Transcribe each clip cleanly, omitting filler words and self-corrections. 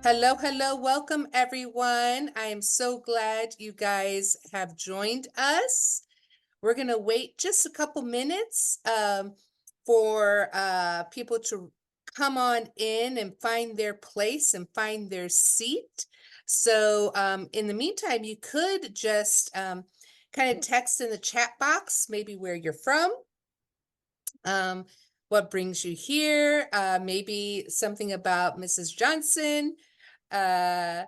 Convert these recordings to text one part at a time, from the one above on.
Hello, hello, welcome everyone. I am so glad you guys have joined us. We're going to wait just a couple minutes for people to come on in and find their place and find their seat. So in the meantime, you could just kind of text in the chat box, maybe where you're from, what brings you here, maybe something about Mrs. Johnson, uh,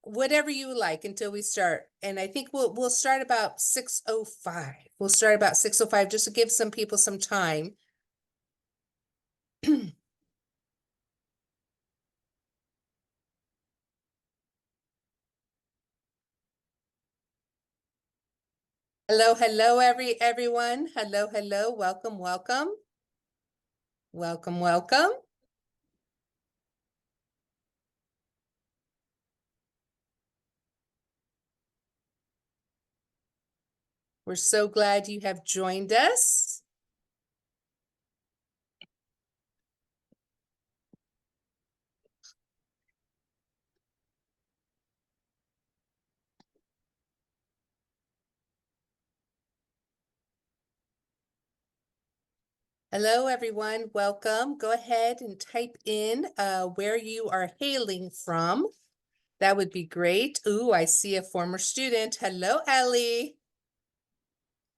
whatever you like until we start. And I think we'll start about 6:05. We'll start about 6:05 just to give some people some time. Hello, hello, everyone. Hello, hello. Welcome, welcome. Welcome, welcome. We're so glad you have joined us. Hello, everyone. Welcome. Go ahead and type in where you are hailing from. That would be great. Ooh, I see a former student. Hello, Ellie.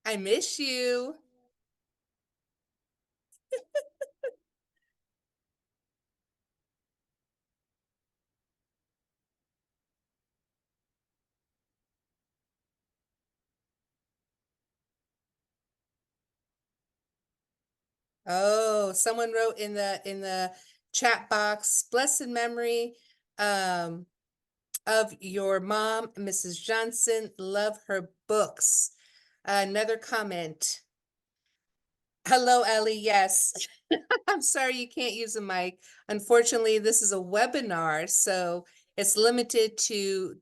I miss you. Oh, someone wrote in the chat box, blessed memory um of your mom, Mrs. Johnson. Love her books. Another comment. Hello, Ellie. Yes. I'm sorry you can't use a mic. Unfortunately, this is a webinar, so it's limited to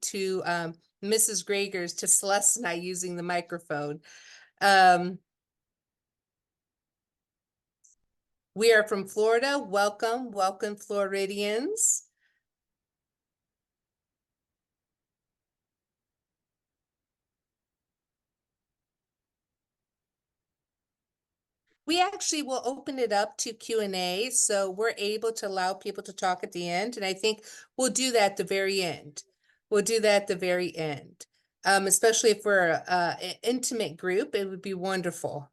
Mrs. Gregers, to Celeste and I using the microphone. We are from Florida. Welcome, welcome, Floridians. We actually will open it up to Q&A, so we're able to allow people to talk at the end, and I think we'll do that at the very end. We'll do that at the very end. Especially if we're an intimate group, it would be wonderful.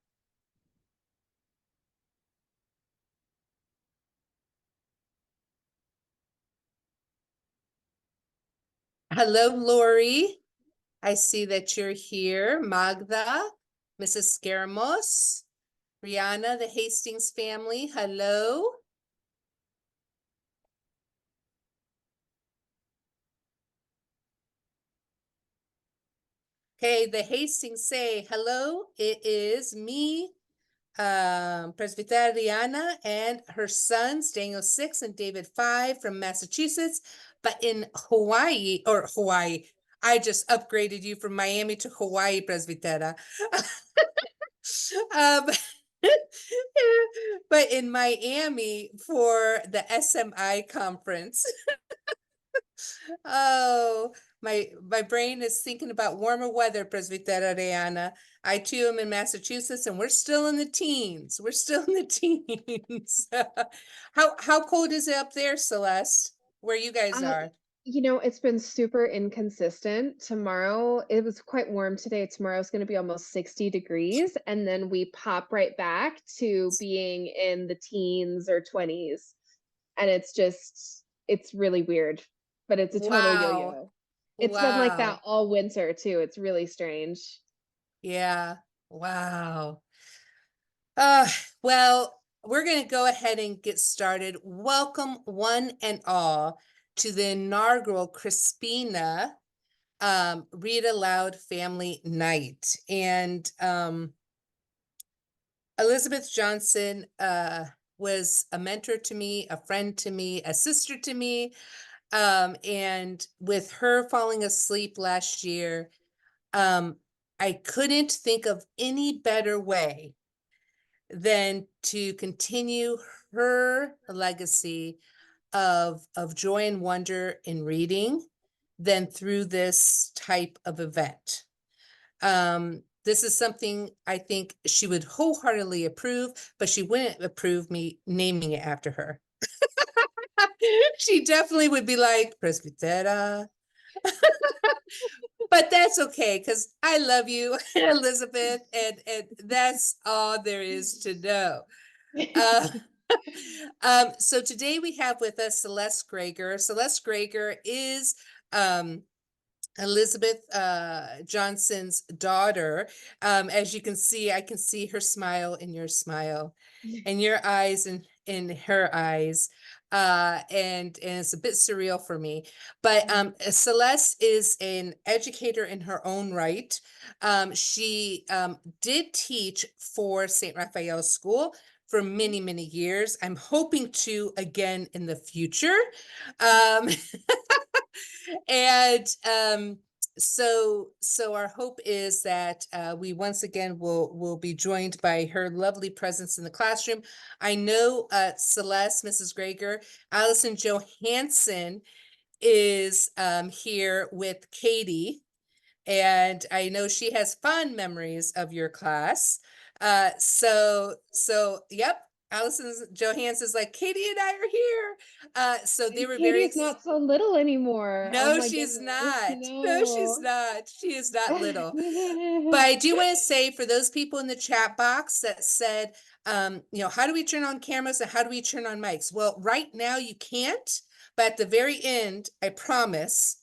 Hello, Lori. I see that you're here. Magda, Mrs. Scaramos, Rihanna, the Hastings family. Hello. Okay, the Hastings say hello. It is me, Presbyteriana, and her sons, Daniel 6 and David 5 from Massachusetts, but in Hawaii, I just upgraded you from Miami to Hawaii, Presbytera. um, but in Miami for the SMI conference. Oh, my brain is thinking about warmer weather, Presbytera Ariana. I too am in Massachusetts, and we're still in the teens. We're still in the teens. How cold is it up there, Celeste? Where you guys are? It's been super inconsistent. Tomorrow, it was quite warm today. Tomorrow's going to be almost 60 degrees, and then we pop right back to being in the teens or 20s. And it's really weird, but it's a total Wow. yo-yo. It's been like that Wow. all winter too. It's really strange. Yeah. Wow. Uh, well, we're going to go ahead and get started. Welcome, one and all, to the inaugural Crispina Read Aloud Family Night. And Elizabeth Johnson was a mentor to me, a friend to me, a sister to me. And with her falling asleep last year, I couldn't think of any better way than to continue her legacy of joy and wonder in reading than through this type of event. This is something I think she would wholeheartedly approve, but she wouldn't approve me naming it after her. She definitely would be like, Presbytera. But that's okay, because I love you, Elizabeth, and that's all there is to know. Uh, so today we have with us Celeste Greger. Celeste Greger is Elizabeth Johnson's daughter. As you can see, I can see her smile in your smile, and your eyes in her eyes. And it's a bit surreal for me. But Celeste is an educator in her own right. She did teach for St. Raphael School for many, many years. I'm hoping to again in the future. Um, and so our hope is that we once again will be joined by her lovely presence in the classroom. I know Celeste, Mrs. Greger, Allison Johansson is here with Katie, and I know she has fond memories of your class. So yep, Allison Johansson's like, Katie and I are here. So they And were very Katie's not so little anymore. Oh no, my she's goodness, not. No, she's no. not. She is not little. But I do want to say for those people in the chat box that said, how do we turn on cameras and how do we turn on mics? Well, right now you can't, but at the very end, I promise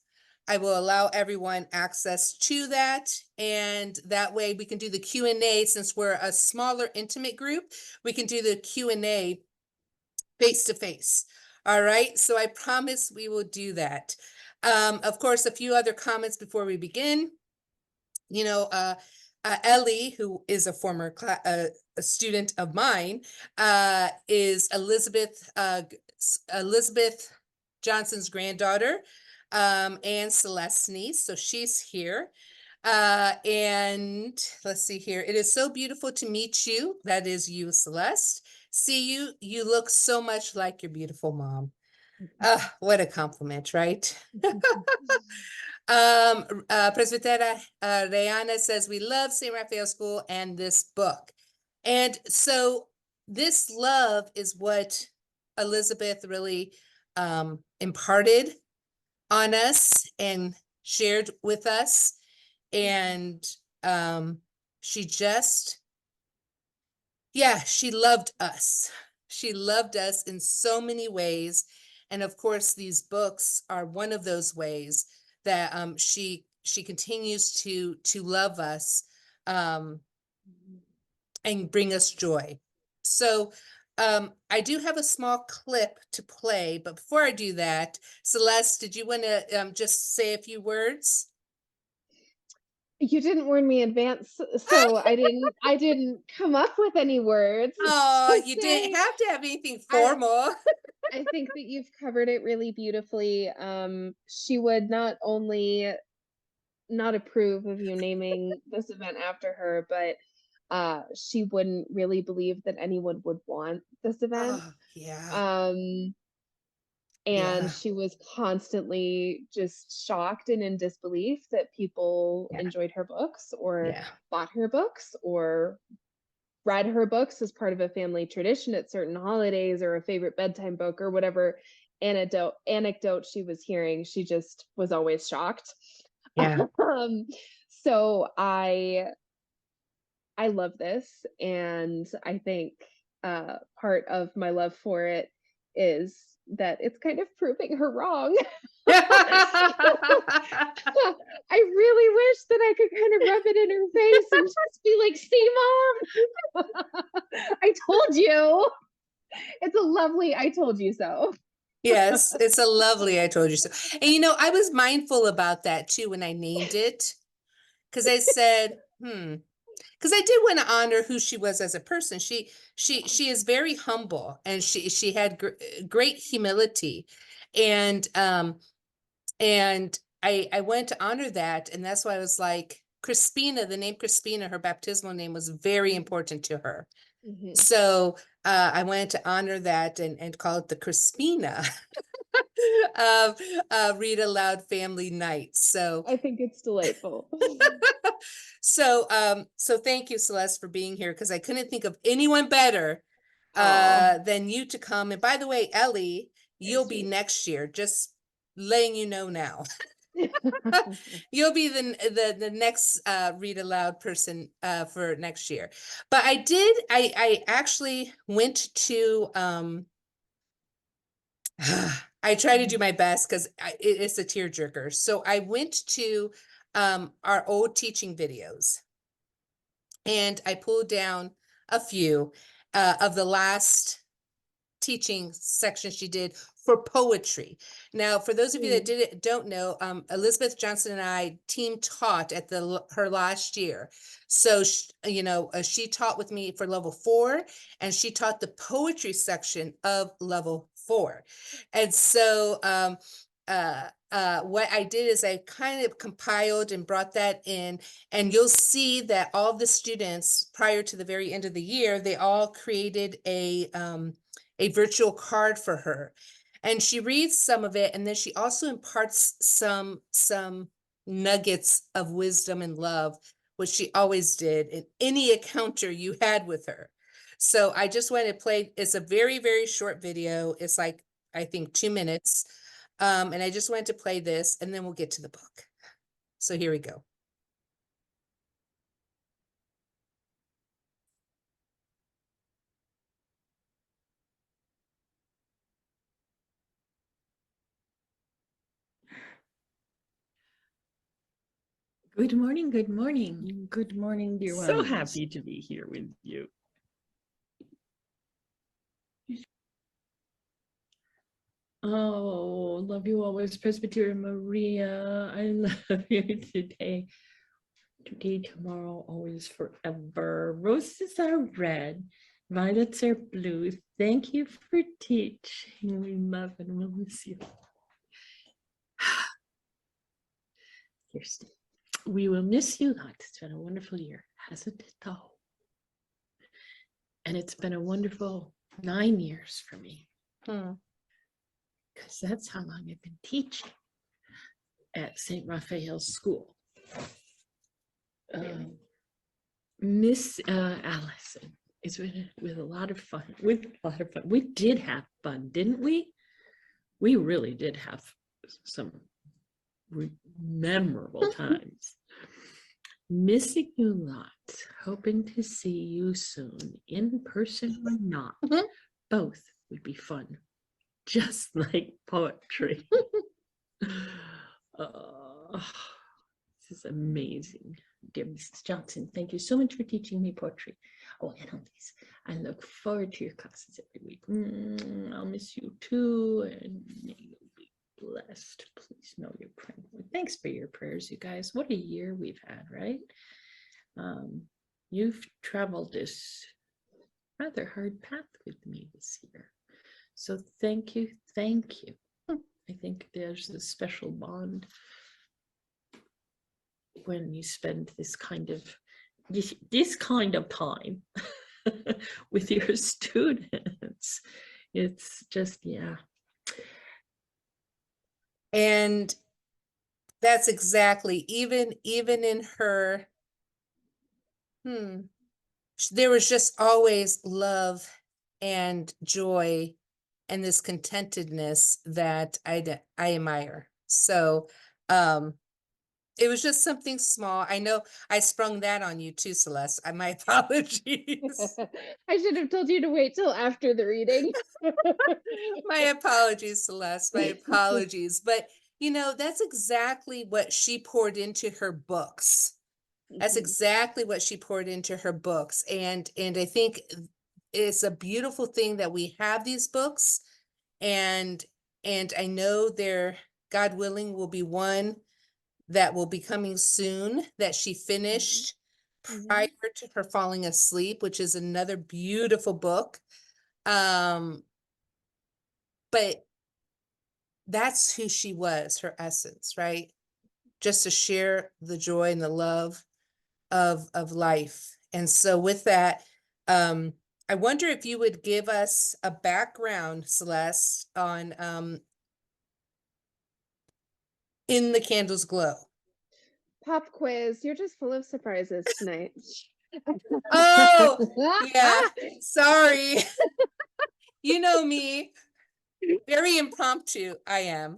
I will allow everyone access to that. And that way we can do the Q&A since we're a smaller, intimate group. We can do the Q&A face to face. All right, so I promise we will do that. Of course, a few other comments before we begin. Ellie, who is a former a student of mine, is Elizabeth Johnson's granddaughter, and Celeste's niece, so she's here. And let's see here. It is so beautiful to meet you. That is you, Celeste. See you. You look so much like your beautiful mom. What a compliment, right? Presbytera Reana says, we love St. Raphael School and this book. And so this love is what Elizabeth really imparted on us and shared with us. And she just, yeah, she loved us. She loved us in so many ways. And of course, these books are one of those ways that she continues to love us and bring us joy. So I do have a small clip to play, but before I do that, Celeste, did you want to just say a few words? You didn't warn me in advance, so I didn't come up with any words Oh, to you didn't say. have to have anything I formal. I think that you've covered it really beautifully. She would not only not approve of you naming this event after her, but she wouldn't really believe that anyone would want this event. Oh, yeah, Um, and yeah, she was constantly just shocked and in disbelief that people yeah, enjoyed her books or yeah, bought her books or read her books as part of a family tradition at certain holidays or a favorite bedtime book or whatever anecdote she was hearing. She just was always shocked. yeah, um, so I love this, and I think part of my love for it is that it's kind of proving her wrong. I really wish that I could kind of rub it in her face and just be like, "See, mom, I told you." It's a lovely "I told you so." Yes, it's a lovely I told you so. And I was mindful about that too when I named it, because I said, because I did want to honor who she was as a person. She is very humble, and she had great humility, and I wanted to honor that, and that's why I was like, Crispina, the name Crispina, her baptismal name was very important to her. Mhm. So I wanted to honor that and call it the Crispina of Read Aloud Family Night. So I think it's delightful. so thank you, Celeste, for being here, because I couldn't think of anyone better Aw. than you to come. And by the way, Ellie, you'll be next year, just letting you know now. You'll be the next Read Aloud person for next year. But I actually went to I try to do my best because it's a tearjerker. So I went to our old teaching videos and I pulled down a few of the last teaching section she did for poetry. Now, for those of you that don't know, Elizabeth Johnson and I team taught at her last year. So, she taught with me for level 4, and she taught the poetry section of level 4. And so, what I did is I kind of compiled and brought that in, and you'll see that all the students prior to the very end of the year, they all created a virtual card for her, and she reads some of it, and then she also imparts some nuggets of wisdom and love, which she always did in any encounter you had with her. So I just wanted to play. It's a very, very short video. It's like, I think, 2 minutes, and I just wanted to play this, and then we'll get to the book. So here we go. Good morning, good morning. Good morning, dear ones. So happy to be here with you. Oh, love you always, Presbyterian Maria. I love you today. Today, tomorrow, always, forever. Roses are red, violets are blue. Thank you for teaching. We love and we'll miss you. Kirsten. We will miss you lots. It's been a wonderful year, hasn't it though? And it's been a wonderful 9 years for me. Because that's how long I've been teaching at St. Raphael School. Miss Allison, it's been with a lot of fun. We did have fun, didn't we? We really did have some memorable times. Missing you lots, hoping to see you soon, in person or not. Both would be fun, just like poetry. This is amazing. Dear Mrs. Johnson, thank you so much for teaching me poetry. Oh, and Elise, I look forward to your classes every week. I'll miss you too, and may you be blessed. Please know you're praying. Thanks for your prayers, you guys. What a year we've had, right? You've traveled this rather hard path with me this year. So thank you, thank you. I think there's a special bond when you spend this kind of time with your students. It's just, yeah. And that's exactly, even in her, there was just always love and joy and this contentedness that I admire. So it was just something small. I know I sprung that on you too, Celeste. My apologies. I should have told you to wait till after the reading. My apologies, Celeste. My apologies. But that's exactly what she poured into her books. That's exactly what she poured into her books. And I think it's a beautiful thing that we have these books. And I know there, God willing, will be one that will be coming soon that she finished prior to her falling asleep, which is another beautiful book. But that's who she was, her essence, right? Just to share the joy and the love of life. And so with that, I wonder if you would give us a background, Celeste, on In the Candles Glow. Pop quiz. You're just full of surprises tonight. Oh, yeah. Sorry. You know me. Very impromptu, I am.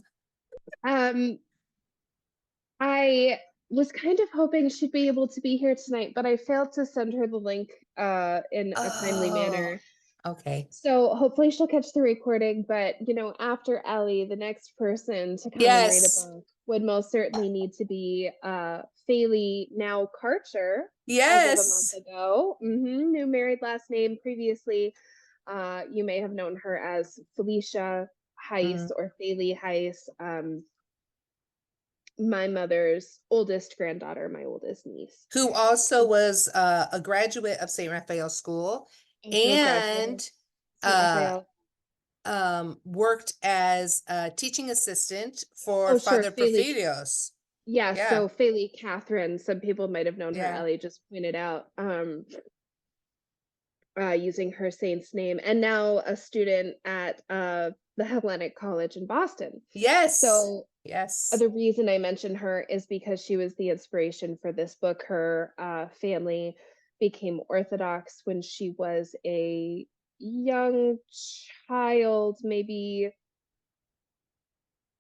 I was kind of hoping she'd be able to be here tonight, but I failed to send her the link in a timely Oh, manner. okay. So hopefully she'll catch the recording, but after Ellie, the next person to come and read a Yes. book would most certainly need to be Faylee, now Karcher, as of a month Yes. ago. New married last name. Previously, you may have known her as Felicia Heiss or Faylee Heiss, my mother's oldest granddaughter, my oldest niece. Who also was a graduate of St. Raphael School Also a graduate and of St. Raphael. worked as a teaching assistant for Oh, sure, Father Faylee. Porphyrios. Yeah, Yeah. so Faylee Catherine, some people might have known her, Yeah. Ellie just pointed out, using her saint's name, and now a student at the Hellenic College in Boston. Yes. So yes. the reason I mention her is because she was the inspiration for this book. Her family became Orthodox when she was a young child, maybe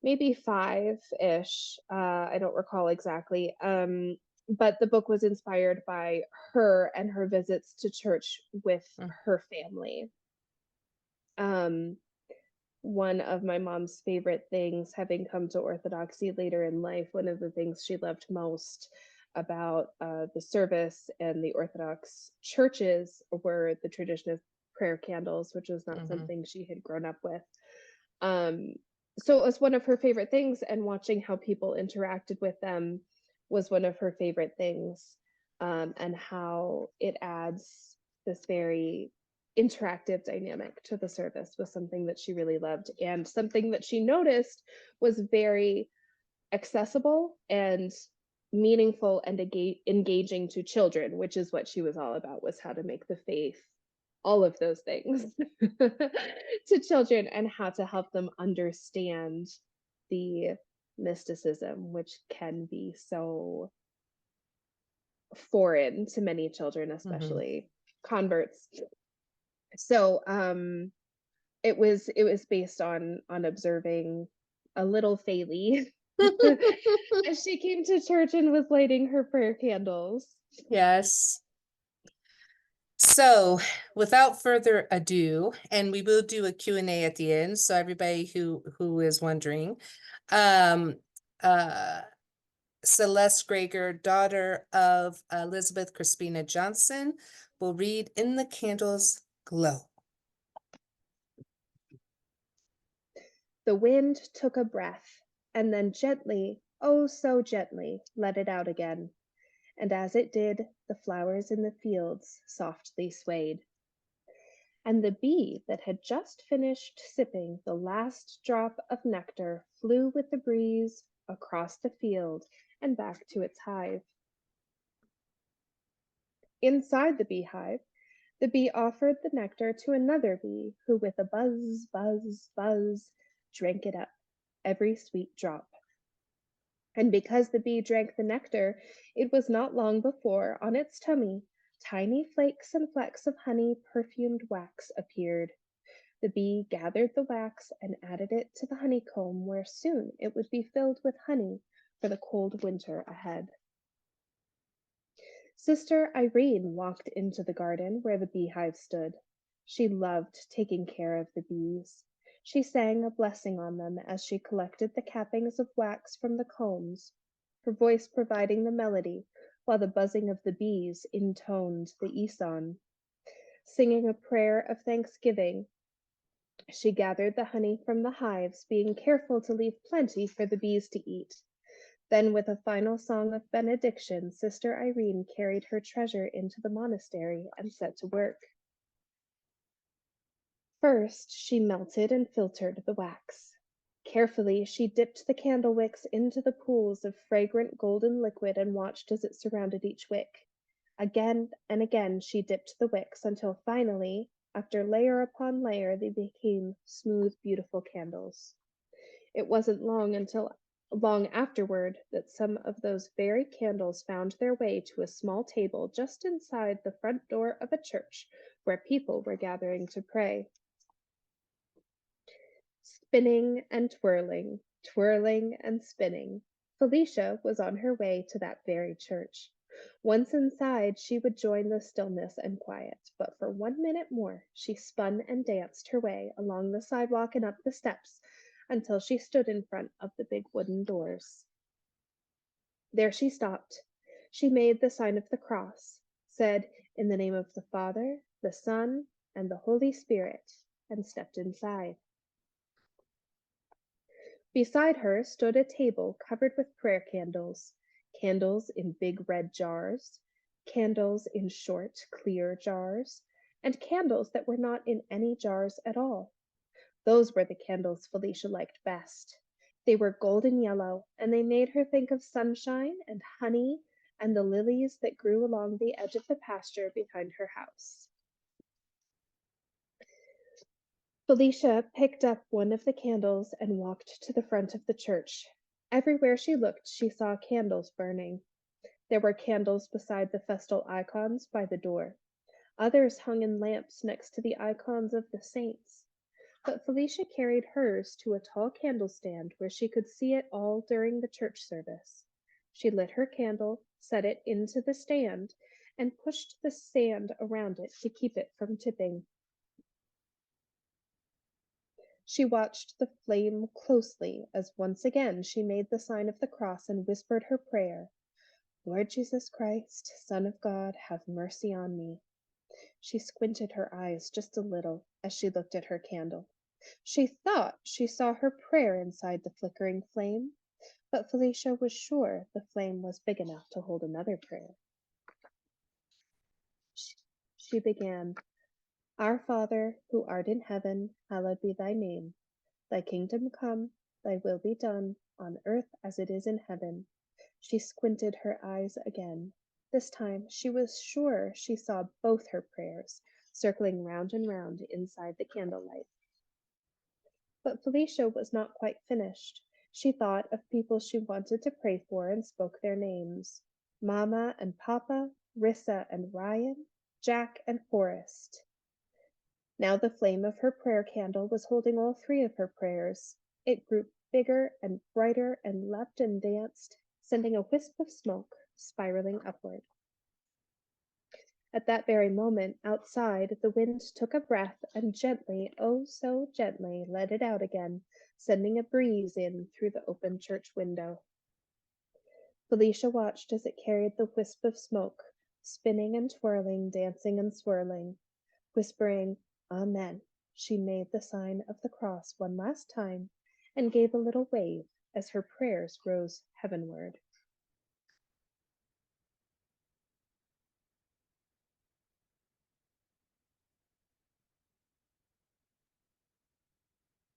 5-ish. I don't recall exactly. But the book was inspired by her and her visits to church with her family. One of my mom's favorite things, having come to Orthodoxy later in life, one of the things she loved most about the service and the Orthodox churches were the tradition of prayer candles, which was not something she had grown up with. So it was one of her favorite things, and watching how people interacted with them was one of her favorite things, and how it adds this very interactive dynamic to the service was something that she really loved, and something that she noticed was very accessible and meaningful and engaging to children, which is what she was all about, was how to make the faith, all of those things, to children, and how to help them understand the mysticism, which can be so foreign to many children, especially converts. So it was based on observing a little Faylee as she came to church and was lighting her prayer candles. Yes. So without further ado, and we will do a Q&A at the end, so everybody who is wondering, Celeste Greger, daughter of Elizabeth Crispina Johnson, will read In the Candles Glow. The wind took a breath, and then gently, oh so gently, let it out again. And as it did, the flowers in the fields softly swayed. And the bee that had just finished sipping the last drop of nectar flew with the breeze across the field and back to its hive. Inside the beehive, the bee offered the nectar to another bee, who with a buzz, buzz, buzz, drank it up, every sweet drop. And because the bee drank the nectar, it was not long before, on its tummy, tiny flakes and flecks of honey perfumed wax appeared. The bee gathered the wax and added it to the honeycomb, where soon it would be filled with honey for the cold winter ahead. Sister Irene walked into the garden where the beehive stood. She loved taking care of the bees. She sang a blessing on them as she collected the cappings of wax from the combs, her voice providing the melody, while the buzzing of the bees intoned the Eson. Singing a prayer of thanksgiving, she gathered the honey from the hives, being careful to leave plenty for the bees to eat. Then, with a final song of benediction, Sister Irene carried her treasure into the monastery and set to work. First, she melted and filtered the wax. Carefully, she dipped the candle wicks into the pools of fragrant golden liquid and watched as it surrounded each wick. Again and again, she dipped the wicks until finally, After layer upon layer, they became smooth, beautiful candles. It wasn't long afterward that some of those very candles found their way to a small table just inside the front door of a church where people were gathering to pray. Spinning and twirling, twirling and spinning, Felicia was on her way to that very church. Once inside, she would join the stillness and quiet, but for 1 minute more, she spun and danced her way along the sidewalk and up the steps until she stood in front of the big wooden doors. There she stopped. She made the sign of the cross, said, "In the name of the Father, the Son, and the Holy Spirit," and stepped inside. Beside her stood a table covered with prayer candles, candles in big red jars, candles in short, clear jars, and candles that were not in any jars at all. Those were the candles Felicia liked best. They were golden yellow, and they made her think of sunshine and honey and the lilies that grew along the edge of the pasture behind her house. Felicia picked up one of the candles and walked to the front of the church. Everywhere she looked, she saw candles burning. There were candles beside the festal icons by the door. Others hung in lamps next to the icons of the saints. But Felicia carried hers to a tall candle stand where she could see it all during the church service. She lit her candle, set it into the stand, and pushed the sand around it to keep it from tipping. She watched the flame closely as once again she made the sign of the cross and whispered her prayer, "Lord Jesus Christ, Son of God, have mercy on me." She squinted her eyes just a little as she looked at her candle. She thought she saw her prayer inside the flickering flame, but Felicia was sure the flame was big enough to hold another prayer. She began, "Our Father, who art in heaven, hallowed be thy name. Thy kingdom come, thy will be done, on earth as it is in heaven." She squinted her eyes again. This time she was sure she saw both her prayers circling round and round inside the candlelight. But Felicia was not quite finished. She thought of people she wanted to pray for and spoke their names. Mama and Papa, Rissa and Ryan, Jack and Forrest. Now the flame of her prayer candle was holding all three of her prayers. It grew bigger and brighter and leapt and danced, sending a wisp of smoke spiraling upward. At that very moment, outside, the wind took a breath and gently, oh so gently, let it out again, sending a breeze in through the open church window. Felicia watched as it carried the wisp of smoke, spinning and twirling, dancing and swirling. Whispering, "Amen," she made the sign of the cross one last time and gave a little wave as her prayers rose heavenward.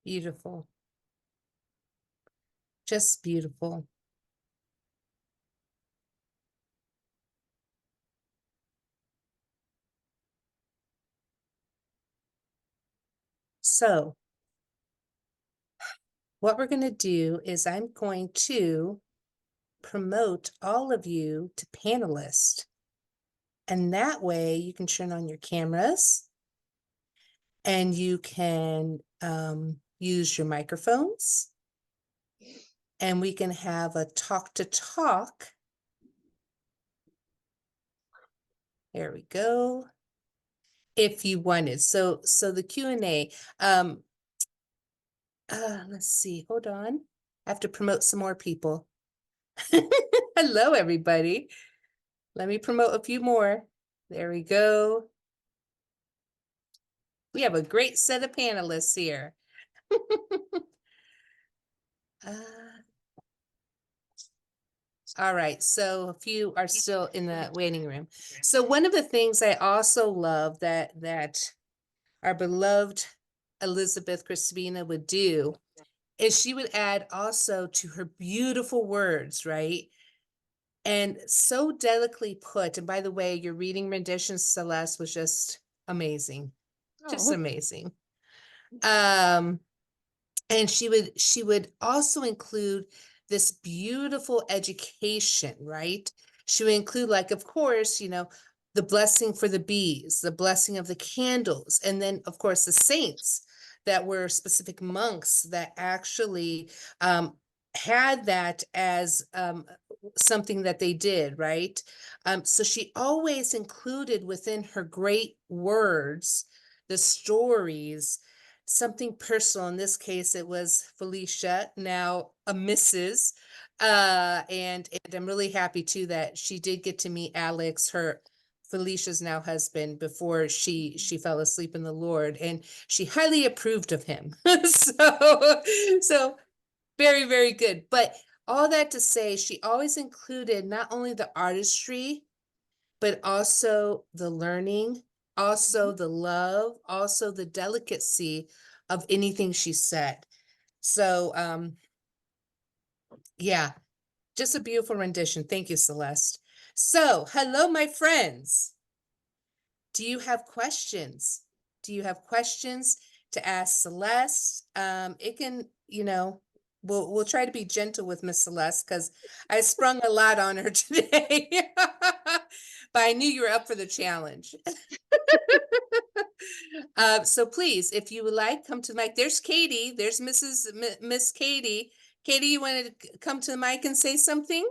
Beautiful. Just beautiful. So what we're going to do is I'm going to promote all of you to panelists. And that way you can turn on your cameras and you can use your microphones and we can have a talk to talk. There we go. If you wanted. So the Q&A, let's see, hold on. I have to promote some more people. Hello, everybody. Let me promote a few more. There we go. We have a great set of panelists here. All right, so a few are still in the waiting room. So one of the things I also love that our beloved Elizabeth Crispina would do is she would add also to her beautiful words, right? And so delicately put. And by the way, your reading rendition, Celeste, was just amazing. just Oh. amazing. And she would also include this beautiful education, right? She would include, like, of course, the blessing for the bees, the blessing of the candles, and then of course the saints that were specific monks that actually had that as something that they did, right? So she always included within her great words, the stories, something personal. In this case, it was Felicia, now a Mrs. And I'm really happy too that she did get to meet Alex, her Felicia's now husband, before she fell asleep in the Lord, and she highly approved of him. So very, very good. But all that to say, she always included not only the artistry, but also the learning, also the love, also the delicacy of anything she said. So yeah, just a beautiful rendition. Thank you, Celeste. So, hello, my friends. Do you have questions? Do you have questions to ask Celeste? It can, we'll try to be gentle with Miss Celeste because I sprung a lot on her today. But I knew you were up for the challenge. So please, if you would like, come to the mic. There's Katie. There's Miss Katie. Katie, you want to come to the mic and say something?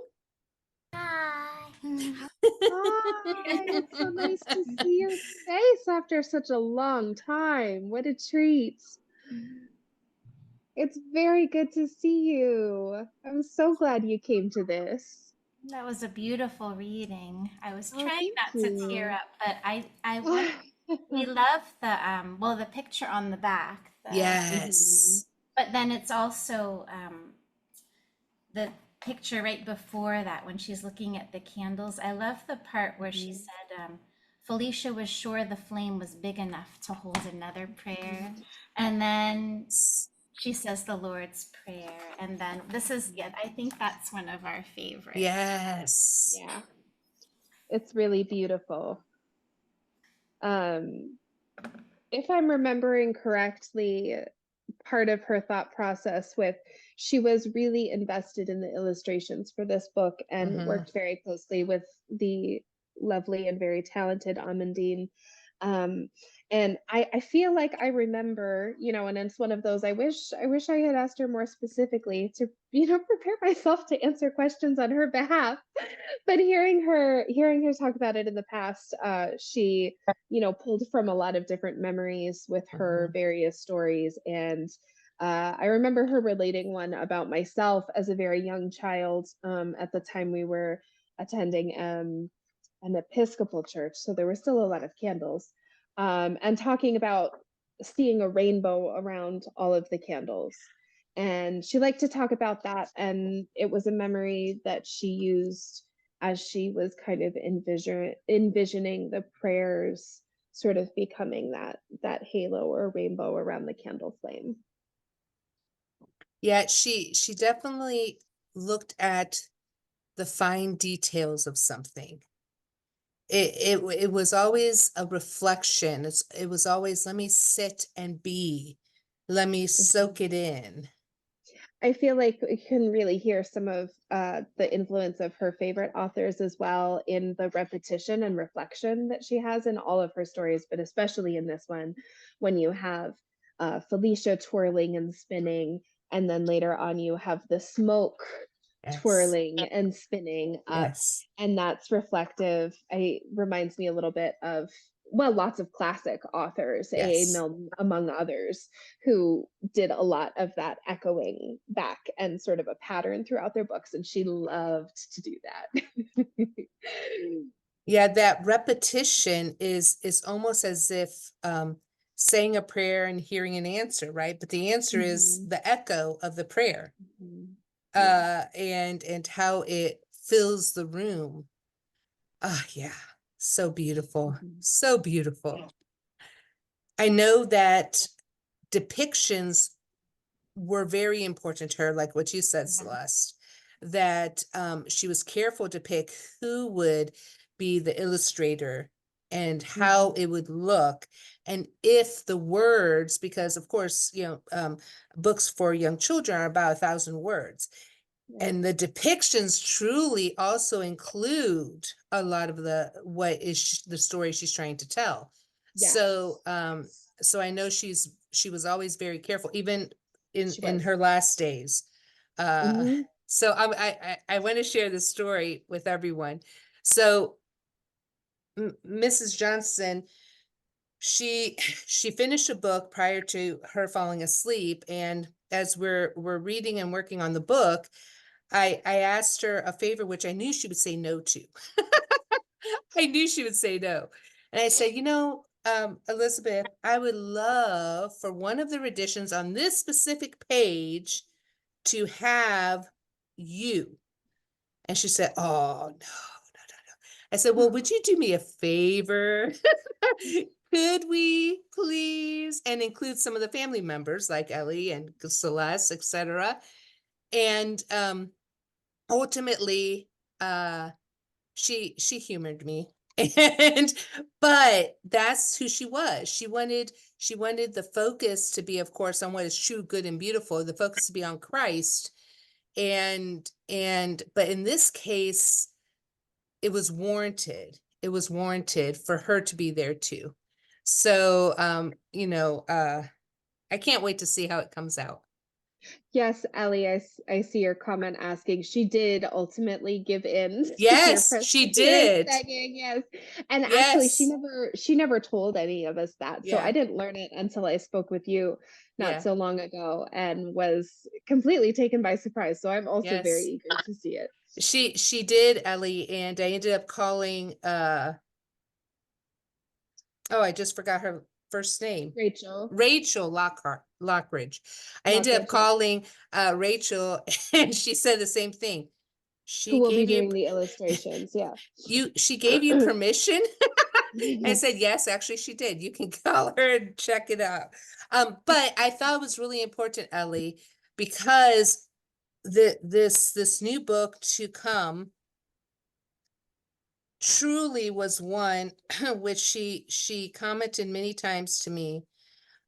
Hi. Hi, it's so nice to see your face after such a long time. What a treat. It's very good to see you. I'm so glad you came to this. That was a beautiful reading. I was Oh, trying thank not to tear you. up, but I want we love the picture on the back, Mhm. Yes. but then it's also the picture right before that when she's looking at the candles. I love the part where she Mhm. said Felicia was sure the flame was big enough to hold another prayer. And then she says the Lord's Prayer. And then this is, yeah, I think that's one of our favorites. Yes. Yeah, it's really beautiful. Um, if I'm remembering correctly, part of her thought process with she was really invested in the illustrations for this book and Mm-hmm. worked very closely with the lovely and very talented Amandine. Um, and I feel like I remember, and it's one of those, I wish I had asked her more specifically to, prepare myself to answer questions on her behalf. But hearing her talk about it in the past, she, pulled from a lot of different memories with her various stories. And I remember her relating one about myself as a very young child. At the time we were attending an Episcopal church, so there were still a lot of candles, and talking about seeing a rainbow around all of the candles. And she liked to talk about that, and it was a memory that she used as she was kind of envisioning the prayers sort of becoming that halo or rainbow around the candle flame. Yeah, she definitely looked at the fine details of something. It was always a reflection. It was always, let me sit and be, let me soak it in. I feel like we can really hear some of the influence of her favorite authors as well in the repetition and reflection that she has in all of her stories, but especially in this one, when you have Felicia twirling and spinning, and then later on you have the smoke Yes. twirling and spinning up, Yes. and that's reflective. It reminds me a little bit of, well, lots of classic authors, A.A. Yes. Milne among others, who did a lot of that echoing back and sort of a pattern throughout their books, and she loved to do that. Yeah, that repetition is almost as if saying a prayer and hearing an answer, right? But the answer is Mhm. the echo of the prayer, Mhm. Yeah. and how it fills the room. Ah, yeah, so beautiful, Mhm. so beautiful. I know that depictions were very important to her, like what you said, Celeste, that she was careful to pick who would be the illustrator and how it would look. And if the words, because of course, books for young children are about 1,000 words. And the depictions truly also include a lot of what is the story she's trying to tell. Yes. So I know she was always very careful, even in was. her last days. Mhm. So I want to share this story with everyone. So Mrs. Johnson, she finished a book prior to her falling asleep, and as we're reading and working on the book, I asked her a favor, which I knew she would say no to. I knew she would say no. And I said, Elizabeth, I would love for one of the renditions on this specific page to have you. And she said, oh, no. I said, well, would you do me a favor? Could we please? And include some of the family members like Ellie and Celeste, etc. And ultimately, she humored me. But that's who she was. She wanted the focus to be, of course, on what is true, good, and beautiful, the focus to be on Christ. But in this case, it was warranted. It was warranted for her to be there too. So, I can't wait to see how it comes out. Yes, Ellie, I see your comment asking. She did ultimately give in to your Yes, she Presbyterian did. begging, yes. And actually, Yes. she never told any of us that. So Yeah. I didn't learn it until I spoke with you not Yeah. so long ago and was completely taken by surprise. So I'm also very Yes. eager to see it. She did, Ellie, and I ended up calling I just forgot her first name. Rachel Lockridge. I ended up Lockridge, yes. calling Rachel, and she said the same thing. Who will be doing the illustrations, yeah. She gave you permission? I said, Yes. yes, actually she did. You can call her and check it out. But I thought it was really important, Ellie, because this new book to come truly was one which she commented many times to me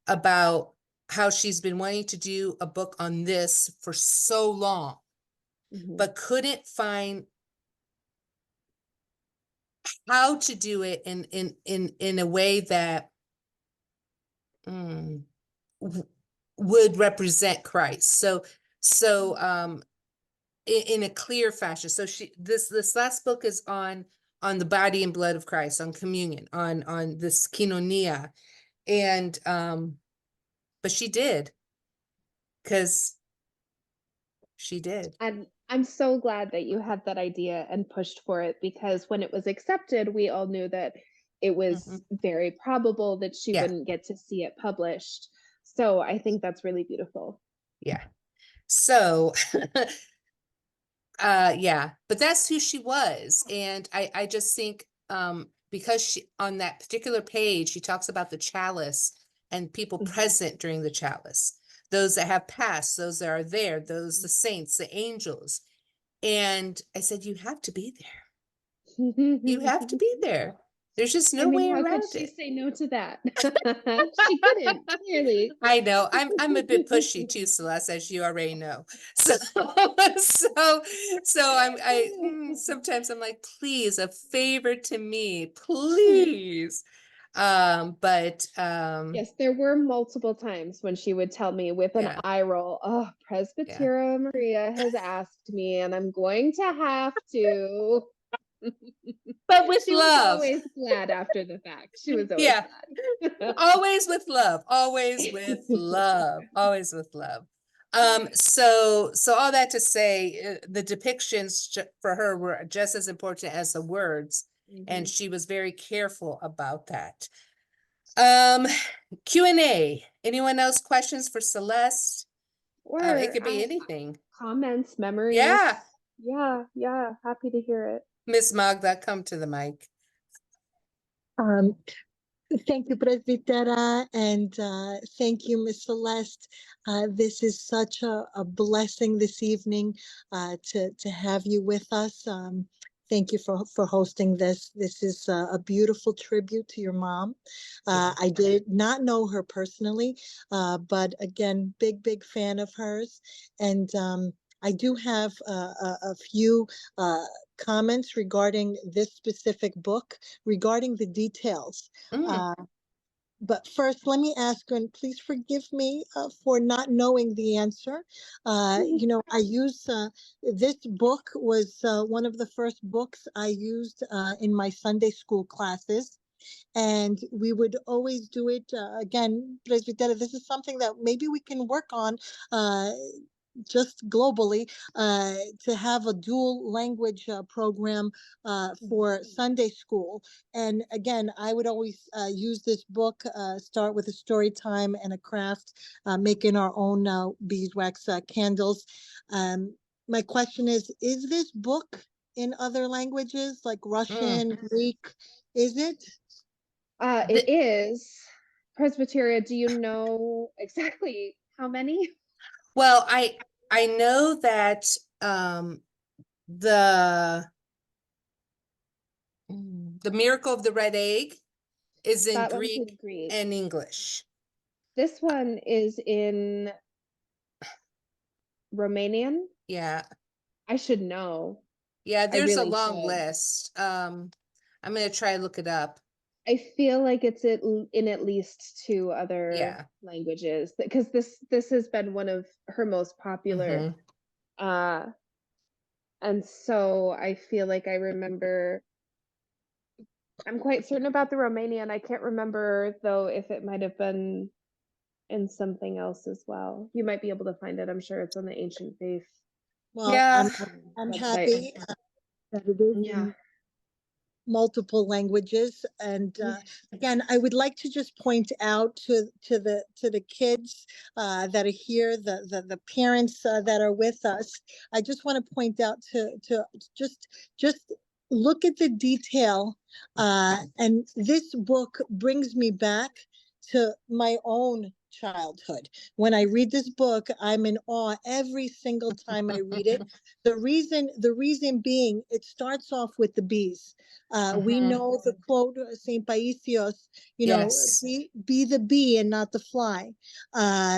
about how she's been wanting to do a book on this for so long, but couldn't find how to do it in a way that would represent Christ. So in a clear fashion. So this last book is on the body and blood of Christ, on communion, on this koinonia. And but she did, because she did. And I'm so glad that you had that idea and pushed for it, because when it was accepted, we all knew that it was very probable that she wouldn't get to see it published. So I think that's really beautiful. Yeah. So yeah, but that's who she was. And I just think because she, on that particular page, she talks about the chalice and people present during the chalice, those that have passed, those that are there, those, the saints, the angels. And I said, you have to be there. You have to be there. There's just no way how around could she it. say no to that? She couldn't, clearly. I know. I'm a bit pushy too, Celeste, as you already know. So sometimes I'm like, please, a favor to me, please. But Yes, there were multiple times when she would tell me with an eye roll, oh, Presbytera Maria has asked me and I'm going to have to. but with She was love. always glad after the fact. She was always glad. Always with love, always with love, always with love. So all that to say, the depictions for her were just as important as the words, and she was very careful about that. Q&A. Anyone else questions for Celeste? Or It could be anything. comments, memories. Yeah. Yeah, happy to hear it. Miss Magda, come to the mic. Thank you, Presbytera, and thank you, Miss Celeste. This is such a blessing this evening to have you with us. Thank you for hosting this. This is a beautiful tribute to your mom. I did not know her personally, but again, big fan of hers. And I do have a few comments regarding this specific book, regarding the details. Mm. But first, let me ask her, and please forgive me for not knowing the answer. I use this book was one of the first books I used in my Sunday school classes. And we would always do it again, Presbytera. This is something that maybe we can work on just globally to have a dual language program for Sunday school. And again, I would always use this book, start with a story time and a craft, making our own beeswax candles. My question is this book in other languages like Mm. Russian, Greek? Is it? It is. Presbyteria, do you know exactly how many? Well, I know that the the Miracle of the Red Egg is in That one's Greek in Greek. and English. This one is in Romanian. Yeah. I should know. Yeah, I there's a really long should. list. I'm gonna try to look it up. I feel like it's in at least two other Yeah. languages, because this has been one of her most popular. Mhm. And so I feel like I remember. I'm quite certain about the Romanian. I can't remember though if it might have been in something else as well. You might be able to find it. I'm sure it's on the Ancient Faith Well, Yeah. I'm website. happy that it is Yeah. in multiple languages. And Yeah. again, I would like to just point out to the kids that are here, the parents that are with us. I just want to point out to just look at the detail. And this book brings me back to my own childhood. When I read this book, I'm in awe every single time I read it. The reason being, it starts off with the bees. We Mhm. know the quote, St. Paisios, Yes. be the bee and not the fly.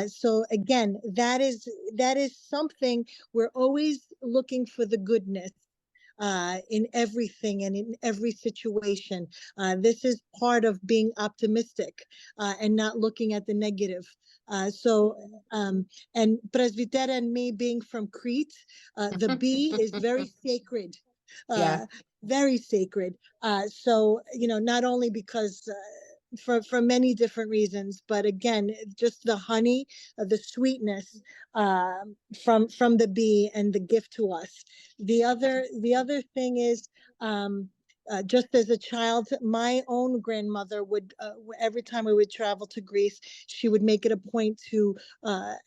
So again, that is something we're always looking for the goodness in everything and in every situation. This is part of being optimistic and not looking at the negative. And Presbytera and me being from Crete, the bee is very sacred. Yeah. Very sacred. So, not only because for many different reasons, but again, just the honey, the sweetness from the bee and the gift to us. The other thing is, just as a child, my own grandmother would, every time we would travel to Greece, she would make it a point to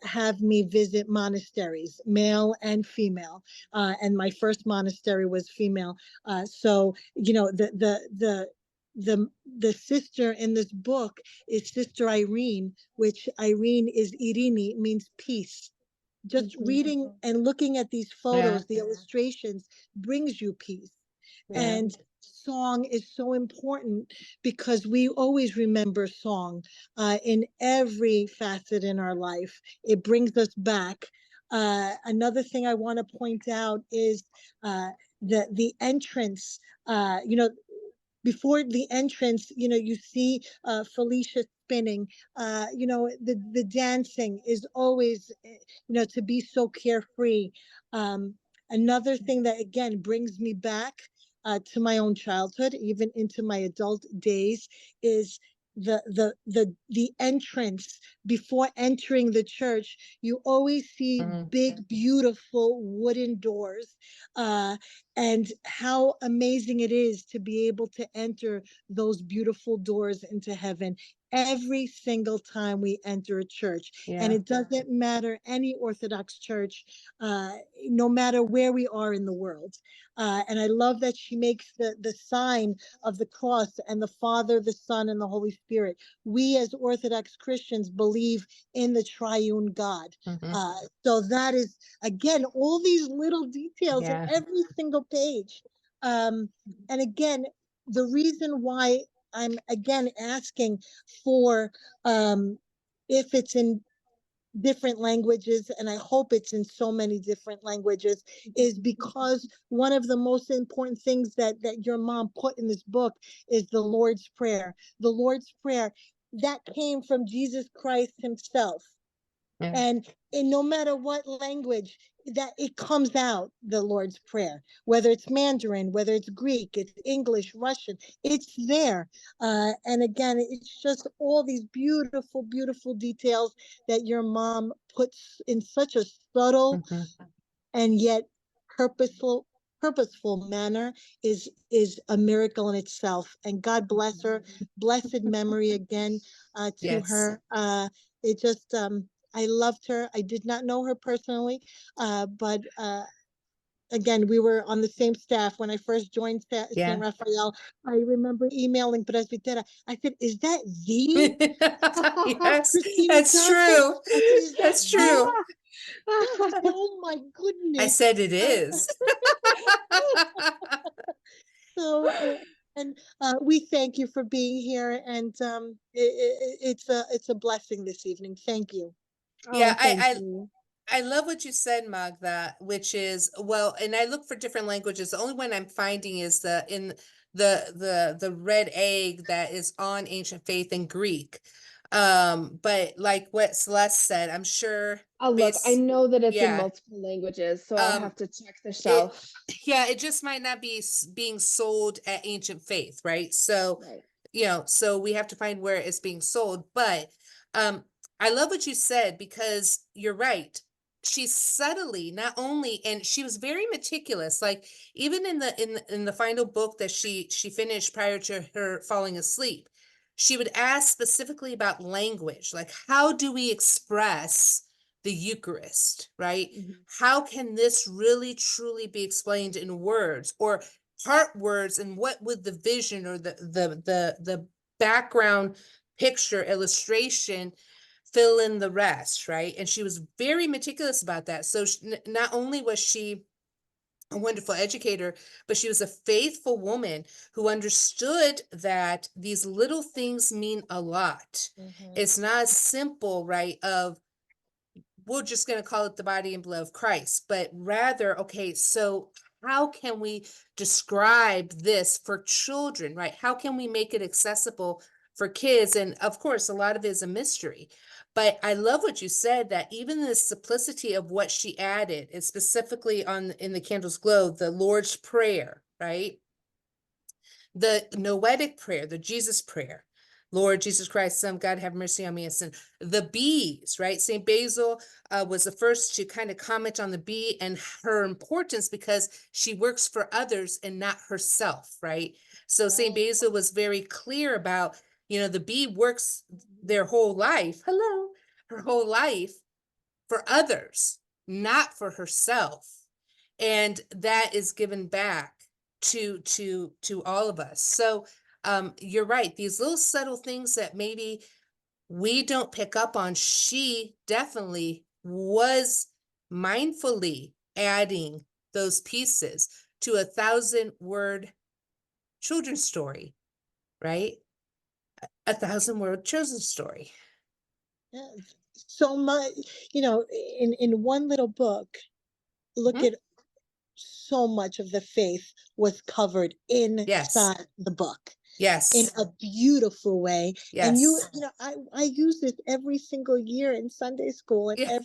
have me visit monasteries, male and female. And my first monastery was female. So the sister in this book is Sister Irene, which Irene is Irini, means peace. Just reading and looking at these Yeah. photos, the illustrations brings you peace. Yeah. And song is so important because we always remember song in every facet in our life. It brings us back. Another thing I want to point out is the entrance. Before the entrance, you see Felicia spinning. The dancing is always, to be so carefree. Um, Another thing that again brings me back to my own childhood, even into my adult days, is the entrance. Before entering the church, you always see big, beautiful wooden doors. And how amazing it is to be able to enter those beautiful doors into heaven every single time we enter a church. And Yeah. it doesn't matter any Orthodox church, no matter where we are in the world. And I love that she makes the sign of the cross and the Father, the Son, and the Holy Spirit. We as Orthodox Christians believe in the triune God. Mhm. So that is, again, all these little details in Yeah. every single page And again, the reason why I'm again asking for if it's in different languages, and I hope it's in so many different languages, is because one of the most important things that your mom put in this book is the Lord's Prayer. The Lord's Prayer that came from Jesus Christ himself. Yeah. And no matter what language that it comes out, the Lord's Prayer, whether it's Mandarin, whether it's Greek, it's English, Russian, it's there. And again, it's just all these beautiful, beautiful details that your mom puts in such a subtle Mhm. and yet purposeful manner is a miracle in itself. And God bless her. Blessed memory again to Yes. her. It just I loved her. I did not know her personally, but again, we were on the same staff when I first joined Yeah. St. Raphael. I remember emailing Presbytera. I said, "Is that the Yes, Crispina that's Johnson?" true. I said, "Is that That's the?" true. Oh my I goodness. said it is. So, and we thank you for being here, and it's a blessing this evening. Thank you. Yeah, Oh, thank you. I love what you said, Magda, which is, well, and I look for different languages. The only one I'm finding is the red egg that is on ancient faith in Greek. But like what Celeste said, I'm sure Oh, look, I know that it's in yeah, multiple languages, so I'll um, have to check the it shelf. yeah, it just might not be being sold at ancient faith, right? So, Right. so we have to find where it's being sold. But I love what you said, because you're right. She subtly, not only, and she was very meticulous, like even in the final book that she finished prior to her falling asleep, she would ask specifically about language, like how do we express the Eucharist, right? Mhm. How can this really truly be explained in words or part words, and what would the vision or the background picture illustration fill in the rest, right? And she was very meticulous about that. So not only was she a wonderful educator, but she was a faithful woman who understood that these little things mean a lot. Mhm. It's not simple, right, of we're just going to call it the body and blood of Christ, but rather, okay, so how can we describe this for children, right? How can we make it accessible for kids? And of course, a lot of it is a mystery. But I love what you said, that even the simplicity of what she added, and specifically in the Candles Glow, the Lord's Prayer, right? The Noetic prayer, the Jesus prayer. Lord Jesus Christ, Son of God, have mercy on me, a sin. The bees, right? St. Basil was the first to kind of comment on the bee and her importance, because she works for others and not herself, right? So St. Right. Basil was very clear about, the bee works their whole life, her whole life for others, not for herself. And that is given back to all of us. So you're right, these little subtle things that maybe we don't pick up on, she definitely was mindfully adding those pieces to 1,000-word children's story, right? 1,000-word children's story. Yeah, so much, in one little book, look Mhm. at so much of the faith was covered Yes, inside the book in yes, a beautiful way. And yes, I use this every single year in Sunday school, and yeah,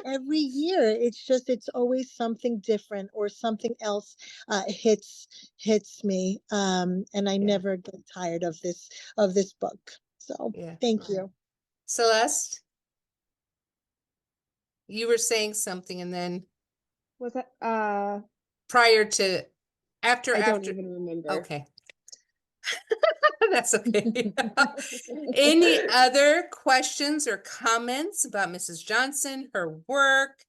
every year it's always something different, or something else hits me. And I yeah, never get tired of this book. So yeah. thank you. Celeste, you were saying something, and then Was that prior to, I don't after, even remember. okay. That's okay. Any other questions or comments about Mrs. Johnson, her work,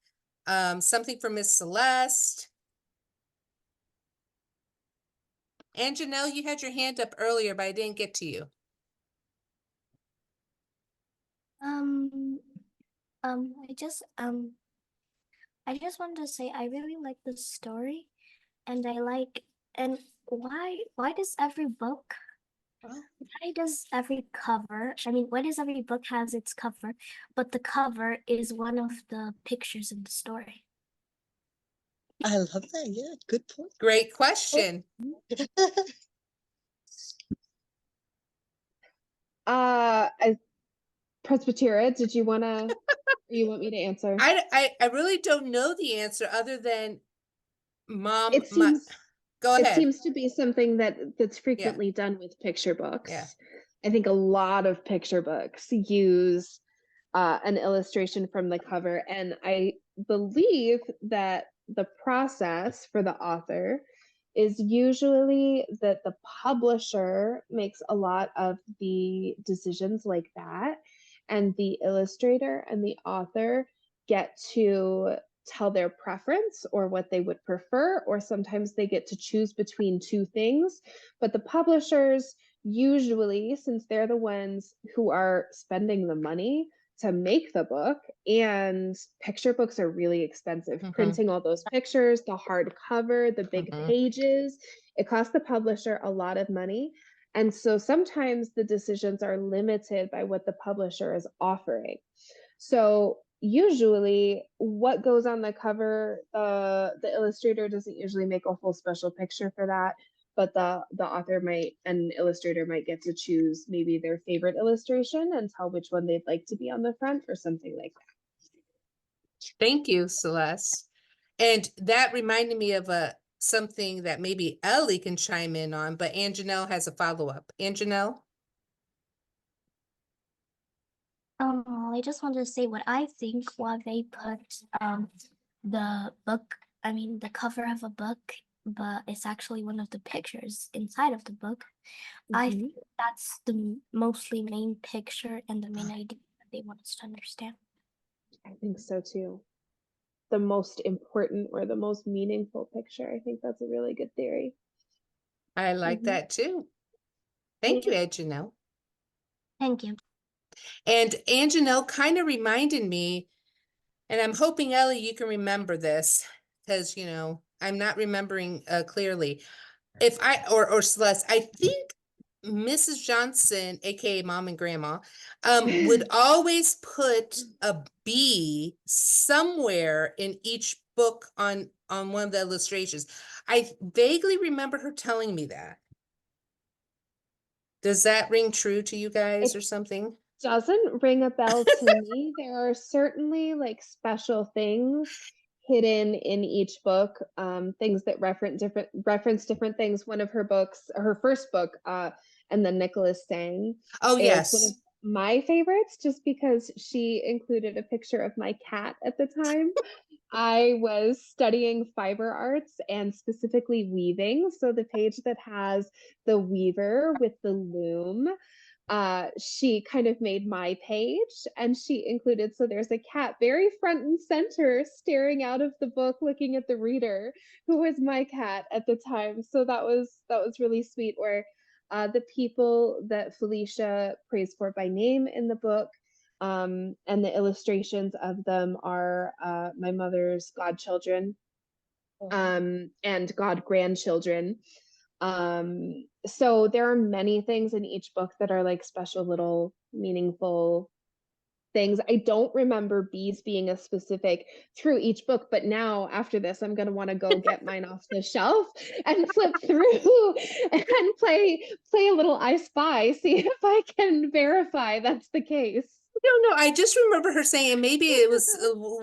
something from Miss Celeste? And Janelle, you had your hand up earlier, but I didn't get to you. Um, um, I just I just wanted to say I really like the story, and I like And why does every book, Oh. why does every cover, I mean, why does every book has its cover, but the cover is one of the pictures in the story? I love that. Yeah, good point. Great question. Presbytera, did you wanna, you want me to answer? I really don't know the answer other than mom, It seems, go it ahead. seems to be something that's frequently done with picture books. Yeah. I think a lot of picture books use an illustration from the cover, and I believe that the process for the author is usually that the publisher makes a lot of the decisions like that, and the illustrator and the author get to tell their preference or what they would prefer, or sometimes they get to choose between two things. But the publishers usually, since they're the ones who are spending the money to make the book, and picture books are really expensive. Mhm. Printing all those pictures, the hardcover, the big Mhm. pages, it costs the publisher a lot of money. And so sometimes the decisions are limited by what the publisher is offering. So usually what goes on the cover, the illustrator doesn't usually make a whole special picture for that, but the author might, and illustrator might get to choose maybe their favorite illustration and tell which one they'd like to be on the front or something like that. Thank you, Celeste. And that reminded me of something that maybe Ellie can chime in on, but Anjanelle has a follow-up. Anjanelle? I just wanted to say what I think why they put the book, I mean the cover of a book, but it's actually one of the pictures inside of the book. I think that's the mostly main picture and the main idea that they want us to understand. I think so too. The most important or the most meaningful picture. I think that's a really good theory. I like that too. Thank you, Anjanelle. Thank you. And Anjanelle kind of reminded me, and I'm hoping, Ellie, you can remember this, because, you know, I'm not remembering clearly. If I, or Celeste, I think Mrs. Johnson, aka Mom and Grandma, would always put a bee somewhere in each book on one of the illustrations. I vaguely remember her telling me that. Does that ring true to you guys or something? Doesn't ring a bell to me. There are certainly like special things hidden in each book, things that reference different things. One of her books, her first book, and then Nicholas Sang, Oh, is yes. one of my favorites, just because she included a picture of my cat at the time. I was studying fiber arts and specifically weaving. So the page that has the weaver with the loom, she kind of made my page, and she included, so there's a cat very front and center staring out of the book looking at the reader, who was my cat at the time. So that was really sweet. Or the people that Felicia prays for by name in the book, and the illustrations of them are my mother's godchildren, and god grandchildren. So there are many things in each book that are like special little meaningful things. I don't remember bees being a specific through each book, but now after this, I'm gonna want to go get mine off the shelf and flip through and play a little I Spy, see if I can verify that's the case. No, I just remember her saying, and maybe it was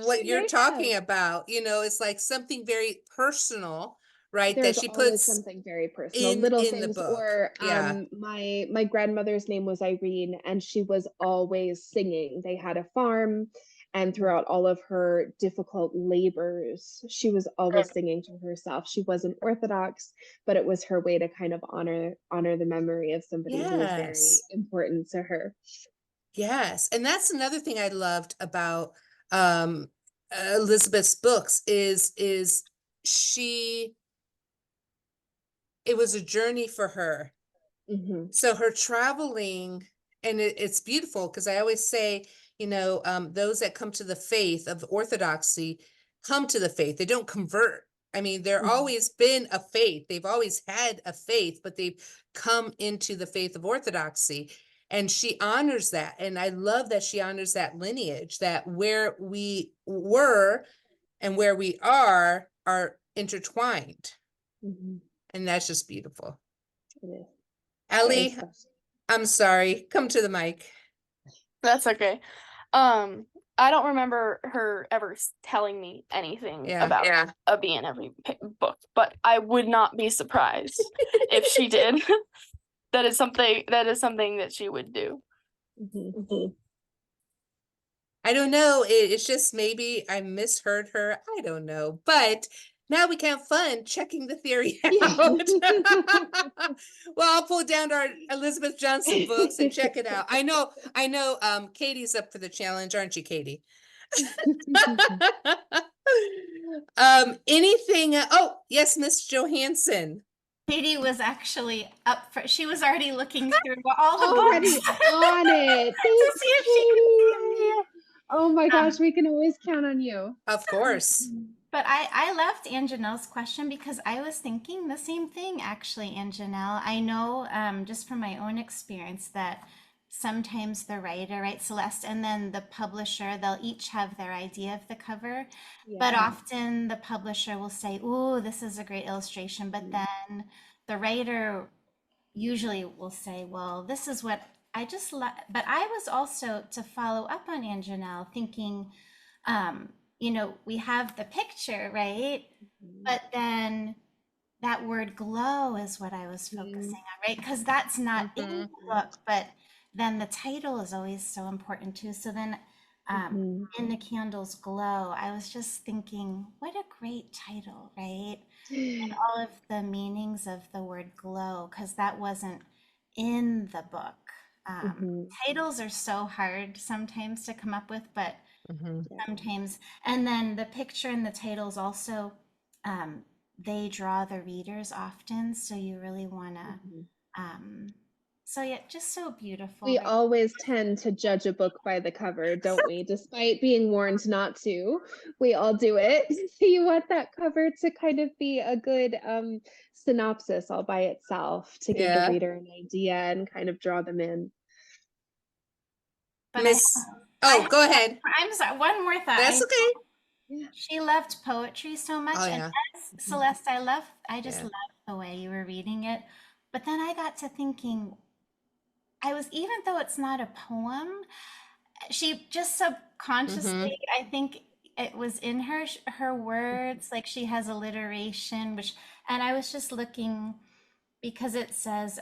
what She you're may talking have. about, you know, it's like something very personal, right? That There's she always puts something very personal, in little the things. book. Or Yeah. my grandmother's name was Irene, and she was always singing. They had a farm, and throughout all of her difficult labors, she was always singing to herself. She wasn't Orthodox, but it was her way to kind of honor the memory of somebody who was very Yes. important to her. Yes. And that's another thing I loved about Elizabeth's books is it was a journey for her. So her traveling, and it's beautiful, because I always say, you know, those that come to the faith of Orthodoxy come to the faith. They don't convert I mean, they're Mhm. always been a faith. They've always had a faith, but they've come into the faith of Orthodoxy. And she honors that. And I love that she honors that lineage, that where we were and where we are intertwined. Mhm. And that's just beautiful. It is. Very Ellie, special. I'm sorry. Come to the mic. That's okay. I don't remember her ever telling me anything Yeah. about a bee in every book, but I would not be surprised if she did. That is something that she would do. Mhm. I don't know. It's just maybe I misheard her. I don't know. But now we can have fun checking the theory out. Well, I'll pull down our Elizabeth Johnson books and check it out. I know, Katie's up for the challenge, aren't you, Katie? Anything, oh, yes, Miss Johansson. Katie was actually up for, she was already looking through all the Already books on it. to Thanks, see if she could Katie. Oh my gosh, we can always count on you. Of course. But I loved Anjanelle's question because I was thinking the same thing, actually, Anjanelle. I know just from my own experience that sometimes the writer, right, Celeste, and then the publisher, they'll each have their idea of the cover. But Yeah. often the publisher will say, "Ooh, this is a great illustration." But then the writer usually will say, "Well, this is what I just love." But I was also, to follow up on Anjanelle, thinking, we have the picture, right? But then that word glow is what I was focusing on, right? Because that's not in the book, but then the title is always so important too. So then in the candles glow, I was just thinking, what a great title, right? And all of the meanings of the word glow, because that wasn't in the book. Titles are so hard sometimes to come up with, but sometimes. And then the picture and the titles also, they draw the readers often, so you really want to, so yeah, just so beautiful. We right? always tend to judge a book by the cover, don't we? Despite being warned not to, we all do it. So you want that cover to kind of be a good synopsis all by itself to give the Yeah. reader an idea and kind of draw them in. But Miss, oh, go ahead. I'm sorry, one more thought. That's okay. She loved poetry so much. Oh, And yeah. yes, Celeste, I just Yeah. loved the way you were reading it. But then I got to thinking, even though it's not a poem, she just subconsciously, I think it was in her words, like she has alliteration, and I was just looking because it says,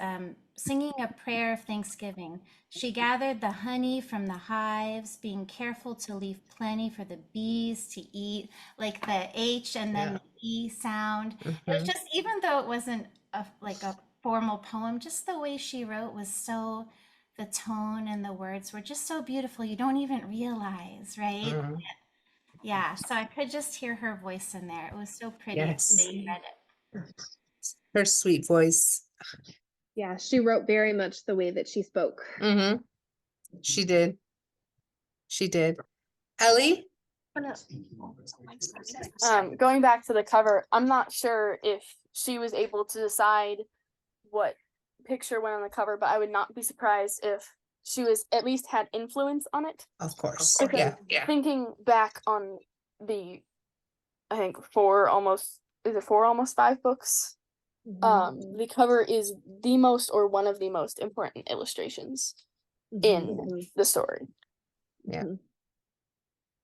singing a prayer of thanksgiving. She gathered the honey from the hives, being careful to leave plenty for the bees to eat, like the H and then the E sound. It was just, even though it wasn't like a formal poem, just the way she wrote was so, the tone and the words were just so beautiful. You don't even realize, right? Yeah, so I could just hear her voice in there. It was so pretty. Yes. They read it. Her sweet voice. Yeah, she wrote very much the way that she spoke. She did. She did. Ellie? Going back to the cover, I'm not sure if she was able to decide what picture went on the cover, but I would not be surprised if she was at least had influence on it. Of course. Because Yeah. thinking back on the, I think almost 5 books. The cover is the most, or one of the most important illustrations in the story. Yeah.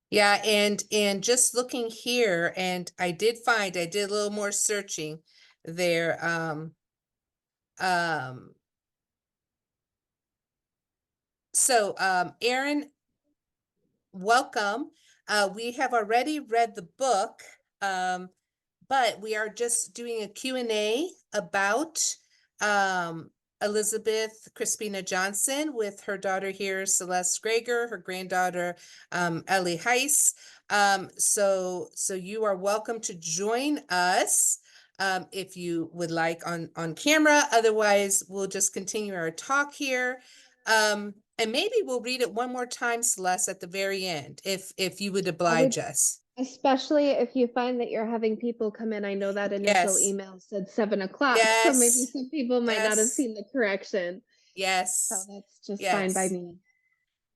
Yeah, and just looking here, and I did a little more searching there. So Aaron, welcome. We have already read the book, but we are just doing a Q&A about Elizabeth Crispina Johnson with her daughter here, Celeste Greger, her granddaughter, Ellie Heiss. So you are welcome to join us if you would like on camera. Otherwise, we'll just continue our talk here. And maybe we'll read it one more time, Celeste, at the very end, if you would oblige us. Especially if you find that you're having people come in. I know that initial Yes. email said 7 o'clock, so maybe Yes. some people might not have Yes. seen the correction. So Yes. that's just fine by Yes. me.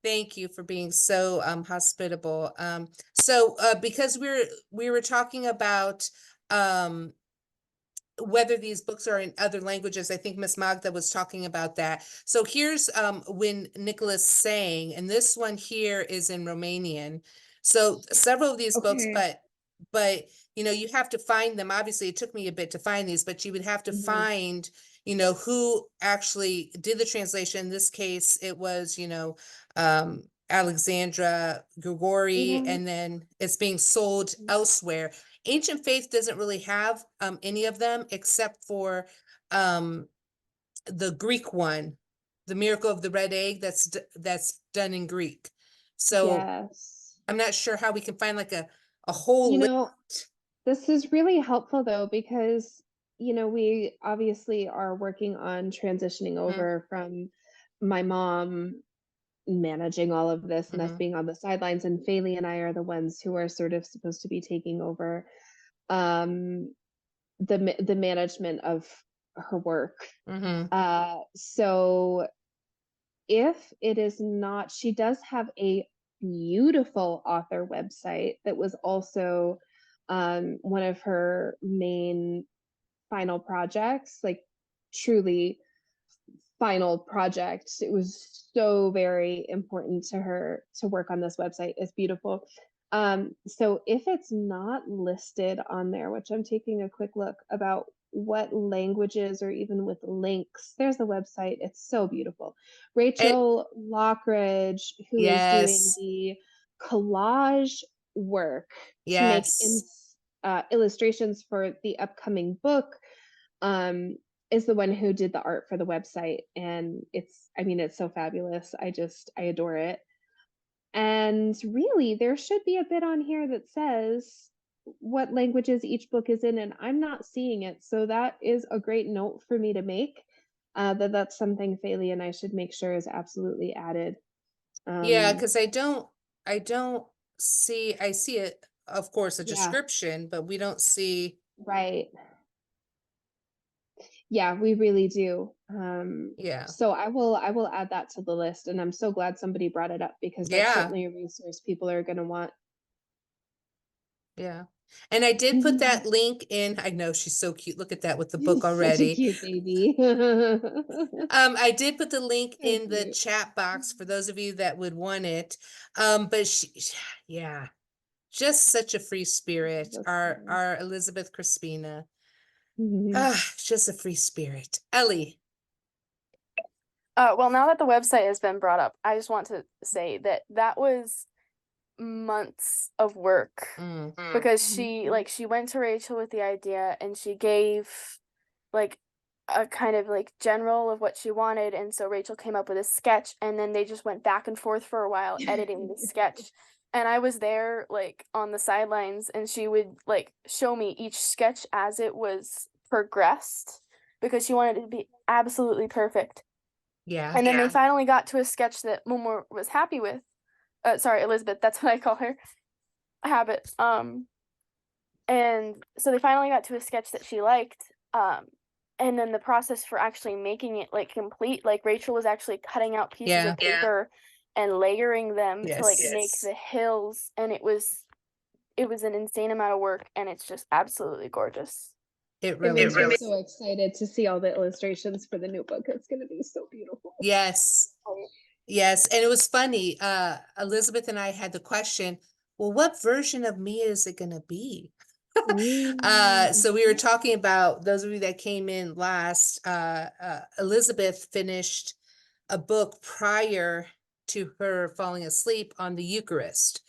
Thank you for being so hospitable. So because we were talking about whether these books are in other languages, I think Miss Magda was talking about that. So here's when Nicholas sang, and this one here is in Romanian. So several of these books, Okay. but you know, you have to find them. Obviously, it took me a bit to find these, but you would have to Mhm. find, you know, who actually did the translation. In this case, it was, you know, Alexandra Grigori, Yeah. and then it's being sold elsewhere. Ancient Faith doesn't really have any of them except for the Greek one, the Miracle of the Red Egg, that's done in Greek. So Yes. I'm not sure how we can find like a whole You list. know, this is really helpful though, because, we obviously are working on transitioning over from my mom managing all of this and us Mhm. being on the sidelines, and Faylee and I are the ones who are sort of supposed to be taking over the management of her work. Mhm. So if it is not, she does have a beautiful author website that was also one of her main final projects, like truly final project. It was so very important to her to work on this website. It's beautiful. So if it's not listed on there, which I'm taking a quick look about what languages or even with links, there's the website. It's so beautiful. Rachel Lockridge, who is doing Yes. the collage work to make Yes. illustrations for the upcoming book, is the one who did the art for the website. And it's so fabulous. I adore it. And really, there should be a bit on here that says what languages each book is in, and I'm not seeing it. So that is a great note for me to make, that's something Faylee and I should make sure is absolutely added. Yeah, because I don't see, I see it, of course, a Yeah. description, but we don't see. Right. Yeah, we really do. Yeah. So I will add that to the list, and I'm so glad somebody brought it up, because that's Yeah. certainly a resource people are going to want. Yeah. And I did put that link in. I know she's so cute. Look at that with the book Such a already. cute baby. I did put the link So in the cute. chat box for those of you that would want it. But yeah, just such a free spirit. That's Our Elizabeth Crispina. Mhm. Just a free spirit. Ellie. Well, now that the website has been brought up, I just want to say that was months of work because she went to Rachel with the idea, and she gave like a kind of like general of what she wanted, and so Rachel came up with a sketch, and then they just went back and forth for a while editing the sketch. And I was there like on the sidelines, and she would like show me each sketch as it was progressed, because she wanted it to be absolutely perfect. Yeah. And then they finally got to a sketch that Momo was happy with. Sorry, Elizabeth, that's what I call her. Habit. And so they finally got to a sketch that she liked. And then the process for actually making it like complete, like Rachel was actually cutting out pieces of paper and layering them to like make the hills, and it was an insane amount of work, and it's just absolutely gorgeous. It It really makes me is. so excited to see all the illustrations for the new book. It's going to be so beautiful. Yes. Yes. And it was funny. Elizabeth and I had the question, well, what version of me is it going to be? So we were talking about, those of you that came in last, Elizabeth finished a book prior to her falling asleep on the Eucharist.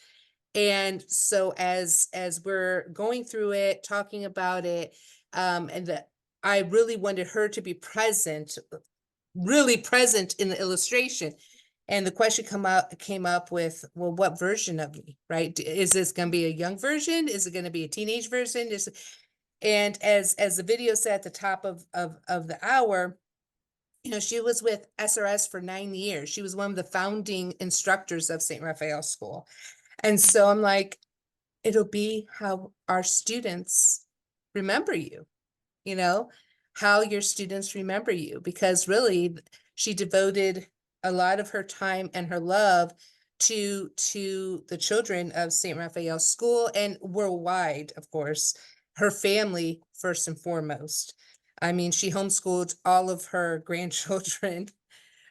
And so as we're going through it, talking about it, and that I really wanted her to be present, really present in the illustration. And the question came up with, well, what version of me, right? Is this going to be a young version? Is it going to be a teenage version? And as the video said at the top of the hour, you know, she was with SRS for 9 years. She was one of the founding instructors of St. Raphael School. And so I'm like, it'll be how our students remember you, you know, how your students remember you, because really she devoted a lot of her time and her love to the children of St. Raphael School and worldwide, of course, her family first and foremost. I mean, she homeschooled all of her grandchildren.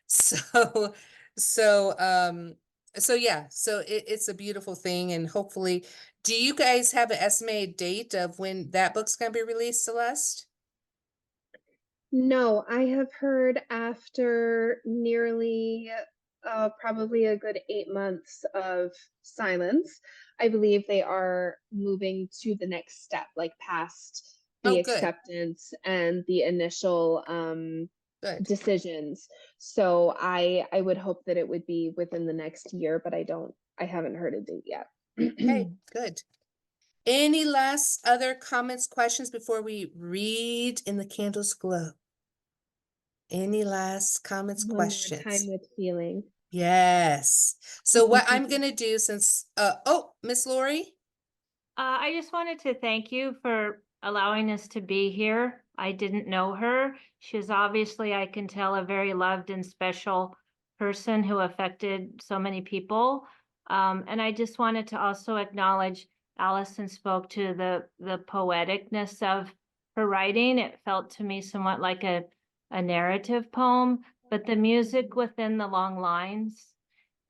So, so, so yeah, so it's a beautiful thing, and hopefully, do you guys have an estimated date of when that book's gonna be released, Celeste? No, I have heard after nearly probably a good 8 months of silence, I believe they are moving to the next step, like past the Oh, good, acceptance and the initial good. decisions. So I would hope that it would be within the next year, but I haven't heard a date yet. Okay, good. Any last other comments, questions before we read In the Candles Glow? Any last comments, One more time questions? with feeling. Yes. So what I'm gonna do since, oh, Miss Lori? I just wanted to thank you for allowing us to be here. I didn't know her. She's obviously, I can tell, a very loved and special person who affected so many people. And I just wanted to also acknowledge Allison spoke to the poeticness of her writing. It felt to me somewhat like a narrative poem, but the music within the long lines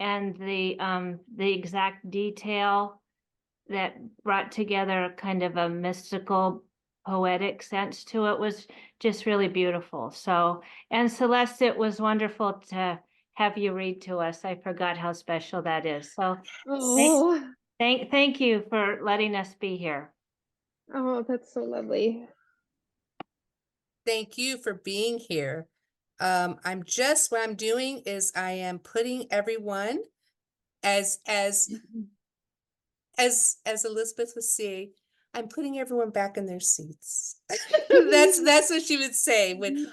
and the exact detail that brought together kind of a mystical, poetic sense to it was just really beautiful. So, and Celeste, it was wonderful to have you read to us. I forgot how special that is. So Oh, thank you for letting us be here. oh, that's so lovely. Thank you for being here. What I'm doing is I am putting everyone as Elizabeth would say, I'm putting everyone back in their seats. That's what she would say when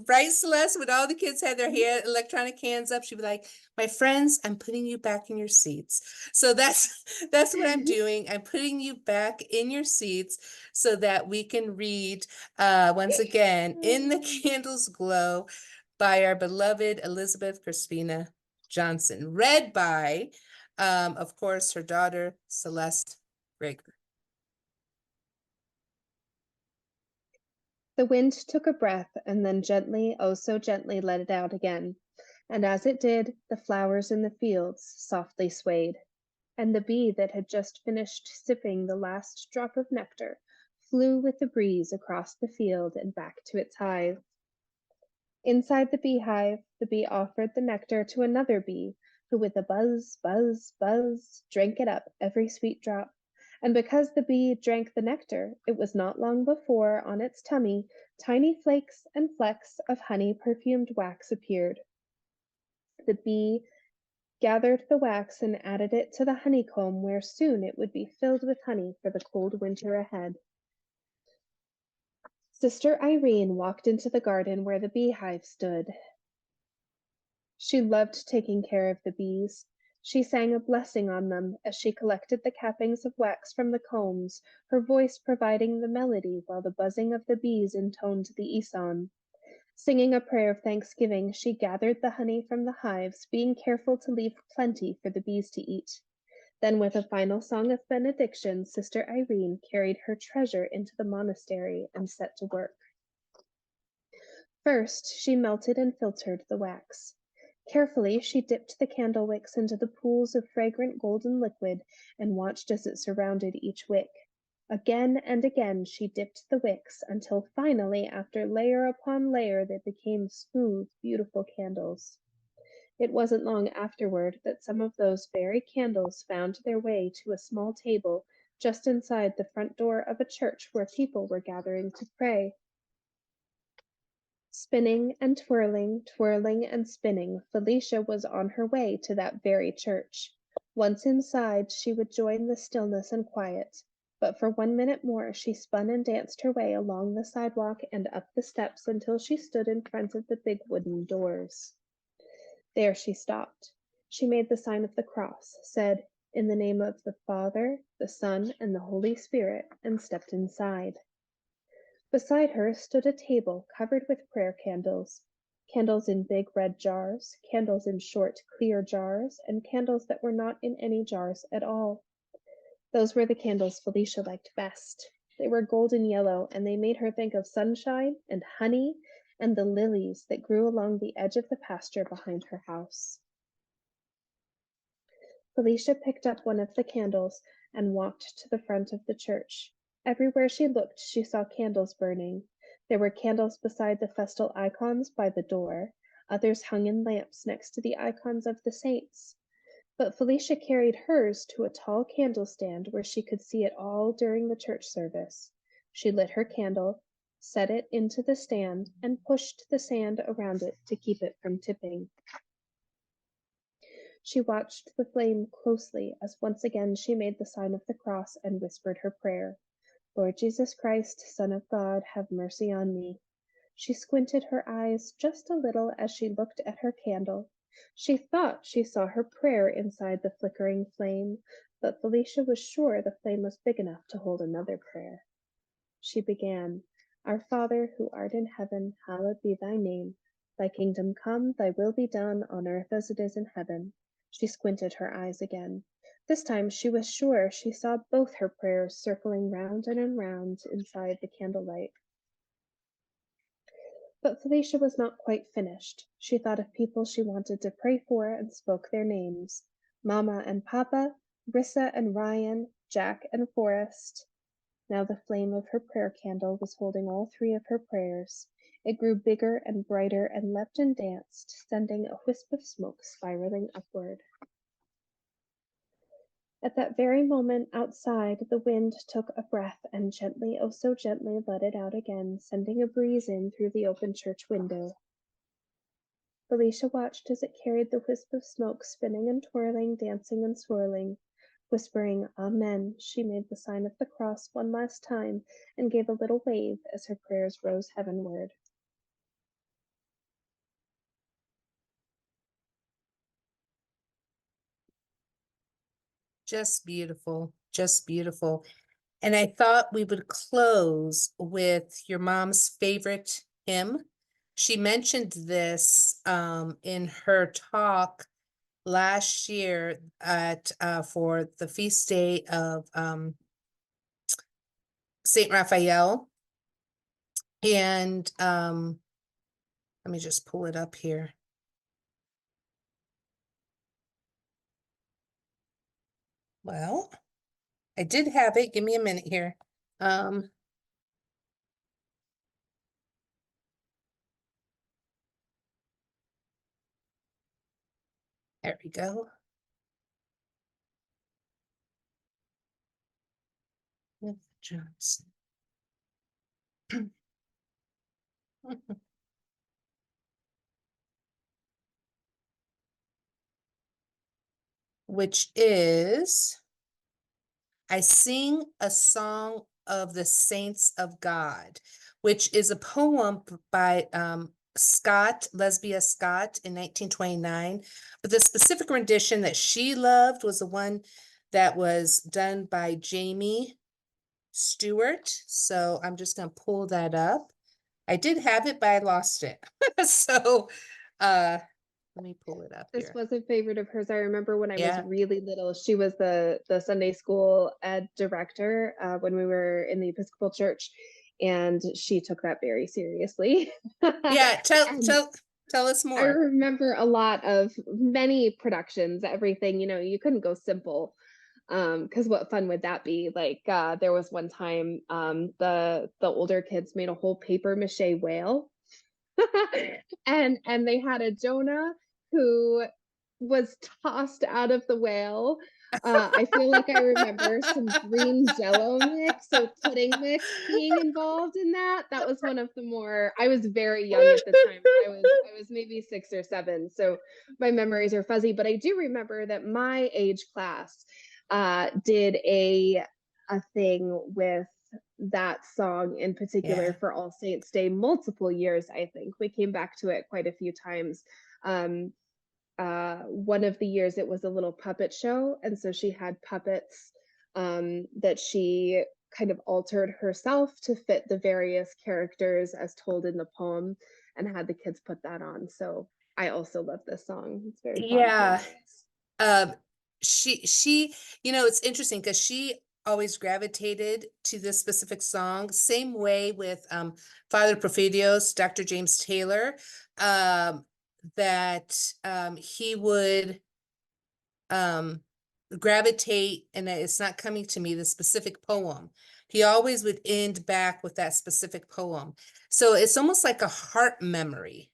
right, Celeste, when all the kids had their electronic hands up, she'd be like, my friends, I'm putting you back in your seats. So that's what I'm doing. I'm putting you back in your seats so that we can read once again In the Candles Glow by our beloved Elizabeth Crispina Johnson, read by of course, her daughter, Celeste Rager. The wind took a breath and then gently, oh so gently, let it out again. And as it did, the flowers in the fields softly swayed. And the bee that had just finished sipping the last drop of nectar flew with the breeze across the field and back to its hive. Inside the beehive, the bee offered the nectar to another bee, who with a buzz, buzz, buzz, drank it up, every sweet drop. And because the bee drank the nectar, it was not long before, on its tummy, tiny flakes and flecks of honey-perfumed wax appeared. The bee gathered the wax and added it to the honeycomb, where soon it would be filled with honey for the cold winter ahead. Sister Irene walked into the garden where the beehive stood. She loved taking care of the bees. She sang a blessing on them as she collected the cappings of wax from the combs, her voice providing the melody while the buzzing of the bees intoned the Eson. Singing a prayer of thanksgiving, she gathered the honey from the hives, being careful to leave plenty for the bees to eat. Then, with a final song of benediction, Sister Irene carried her treasure into the monastery and set to work. First, she melted and filtered the wax. Carefully, she dipped the candle wicks into the pools of fragrant golden liquid and watched as it surrounded each wick. Again and again she dipped the wicks until finally, after layer upon layer, they became smooth, beautiful candles. It wasn't long afterward that some of those very candles found their way to a small table just inside the front door of a church where people were gathering to pray. Spinning and twirling, twirling and spinning, Felicia was on her way to that very church. Once inside, she would join the stillness and quiet. But for 1 minute more, she spun and danced her way along the sidewalk and up the steps until she stood in front of the big wooden doors. There she stopped. She made the sign of the cross, said, in the name of the Father, the Son, and the Holy Spirit, and stepped inside. Beside her stood a table covered with prayer candles, candles in big red jars, candles in short, clear jars, and candles that were not in any jars at all. Those were the candles Felicia liked best. They were golden yellow, and they made her think of sunshine and honey and the lilies that grew along the edge of the pasture behind her house. Felicia picked up one of the candles and walked to the front of the church. Everywhere she looked, she saw candles burning. There were candles beside the festal icons by the door. Others hung in lamps next to the icons of the saints. But Felicia carried hers to a tall candle stand where she could see it all during the church service. She lit her candle, set it into the stand, and pushed the sand around it to keep it from tipping. She watched the flame closely as once again she made the sign of the cross and whispered her prayer. Lord Jesus Christ, Son of God, have mercy on me. She squinted her eyes just a little as she looked at her candle. She thought she saw her prayer inside the flickering flame, but Felicia was sure the flame was big enough to hold another prayer. She began, Our Father, who art in heaven, hallowed be thy name. Thy kingdom come, thy will be done on earth as it is in heaven. She squinted her eyes again. This time she was sure she saw both her prayers circling round and round inside the candlelight. But Felicia was not quite finished. She thought of people she wanted to pray for and spoke their names. Mama and Papa, Rissa and Ryan, Jack and Forrest. Now the flame of her prayer candle was holding all three of her prayers. It grew bigger and brighter and leapt and danced, sending a wisp of smoke spiraling upward. At that very moment outside, the wind took a breath and gently, oh so gently, let it out again, sending a breeze in through the open church window. Felicia watched as it carried the wisp of smoke spinning and twirling, dancing and swirling. Whispering, Amen, she made the sign of the cross one last time and gave a little wave as her prayers rose heavenward. Just beautiful, just beautiful. And I thought we would close with your mom's favorite hymn. She mentioned this in her talk last year at for the feast day of Saint Raphael. And let me just pull it up here. Well, I did have it. Give me a minute here. There we go. Johnson. Which is, I sing a song of the saints of God, which is a poem by Lesbia Scott in 1929. But the specific rendition that she loved was the one that was done by Jamie Stewart. So I'm just going to pull that up. I did have it, but I lost it. So let me pull it up This here. was a favorite of hers. I remember when I was Yeah. really little, she was the Sunday school ed director when we were in the Episcopal Church, and she took that very seriously. Yeah, And tell us I more. remember a lot of many productions, everything, you couldn't go simple. Because what fun would that be? Like there was one time the older kids made a whole paper mache whale. and they had a Jonah who was tossed out of the whale. I feel like I remember some green jello mix or pudding mix being involved in that. That was one of the more, I was very young at the time. I was maybe 6 or 7, so my memories are fuzzy, but I do remember that my age class did a thing with that song in particular Yeah. for All Saints Day multiple years. I think we came back to it quite a few times. one of the years it was a little puppet show, and so she had puppets that she kind of altered herself to fit the various characters as told in the poem, and had the kids put that on. So I also love this song. It's very fun. Yeah. She, it's interesting because she always gravitated to this specific song. Same way with Father Porphyrios, Dr. James Taylor, that he would gravitate, and it's not coming to me, the specific poem. He always would end back with that specific poem. So it's almost like a heart memory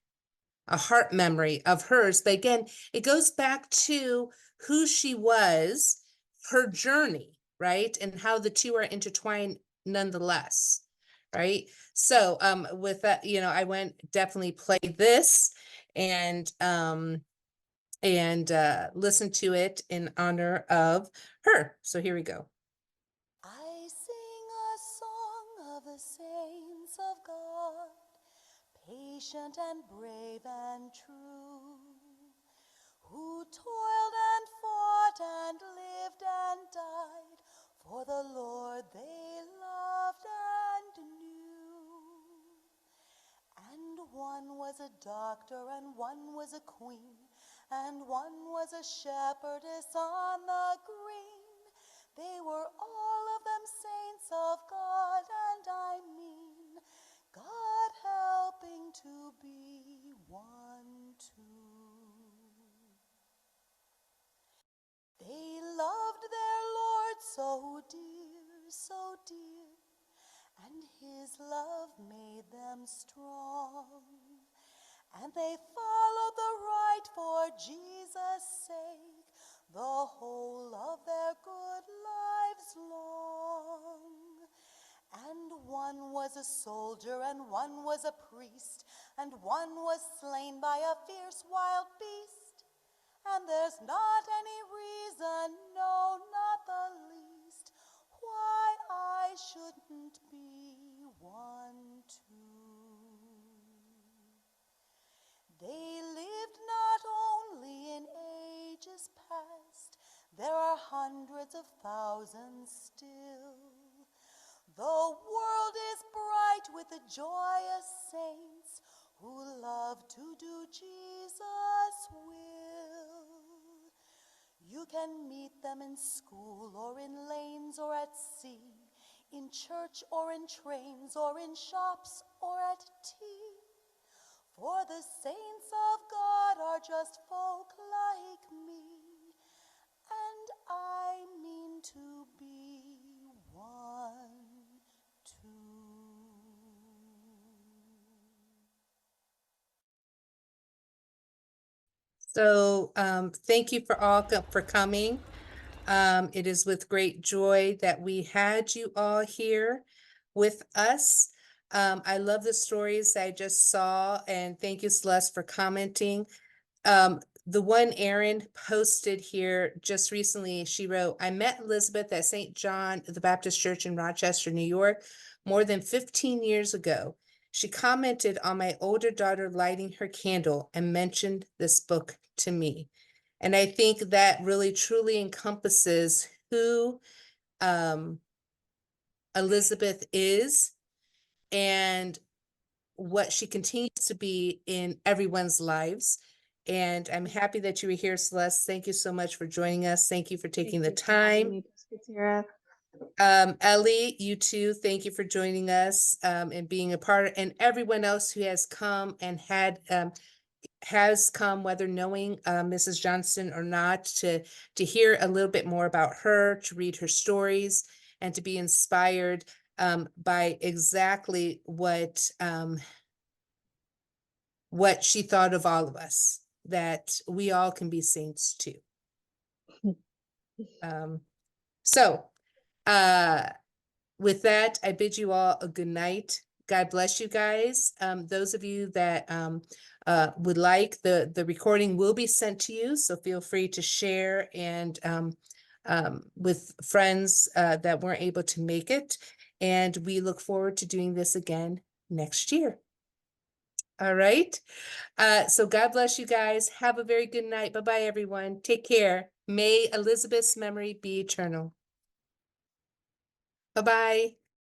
of hers. But again, it goes back to who she was, her journey, right? And how the two are intertwined nonetheless, right? So with that, I went definitely play this and listen to it in honor of her. So here we go. I sing a song of the saints of God, patient and brave and true, who toiled and fought and lived and died for the Lord they loved and knew. And one was a doctor, and one was a queen, and one was a shepherdess on the green. They were all of them saints of God, and I mean God helping to be one too. They loved their Lord so dear, and his love made them strong. And they followed the right for Jesus' sake, the whole of their good lives long. And one was a soldier, and one was a priest, and one was slain by a fierce wild beast. And there's not any reason, no, not the least, why I shouldn't be one too. They lived not only in ages past, there are hundreds of thousands still. The world is bright with the joyous saints who love to do Jesus' will. You can meet them in school or in lanes or at sea, in church or in trains or in shops or at tea. For the saints of God are just folk like me, and I mean to be one too. So thank you for all for coming. It is with great joy that we had you all here with us. I love the stories I just saw, and thank you, Celeste, for commenting. The one Erin posted here just recently, she wrote, I met Elizabeth at St. John the Baptist Church in Rochester, New York, more than 15 years ago. She commented on my older daughter lighting her candle and mentioned this book to me. And I think that really truly encompasses who Elizabeth is and what she continues to be in everyone's lives. And I'm happy that you were here, Celeste. Thank you so much for joining us. Thank you for taking the time. Ellie, you too. Thank you for joining us and being a part, and everyone else who has come and has come, whether knowing Mrs. Johnson or not, to hear a little bit more about her, to read her stories, and to be inspired by exactly what she thought of all of us, that we all can be saints too. With that, I bid you all a good night. God bless you guys. Those of you that would like, the recording will be sent to you, so feel free to share and with friends that weren't able to make it. And we look forward to doing this again next year. All right. So God bless you guys. Have a very good night. Bye-bye, everyone. Take care. May Elizabeth's memory be eternal. Bye-bye.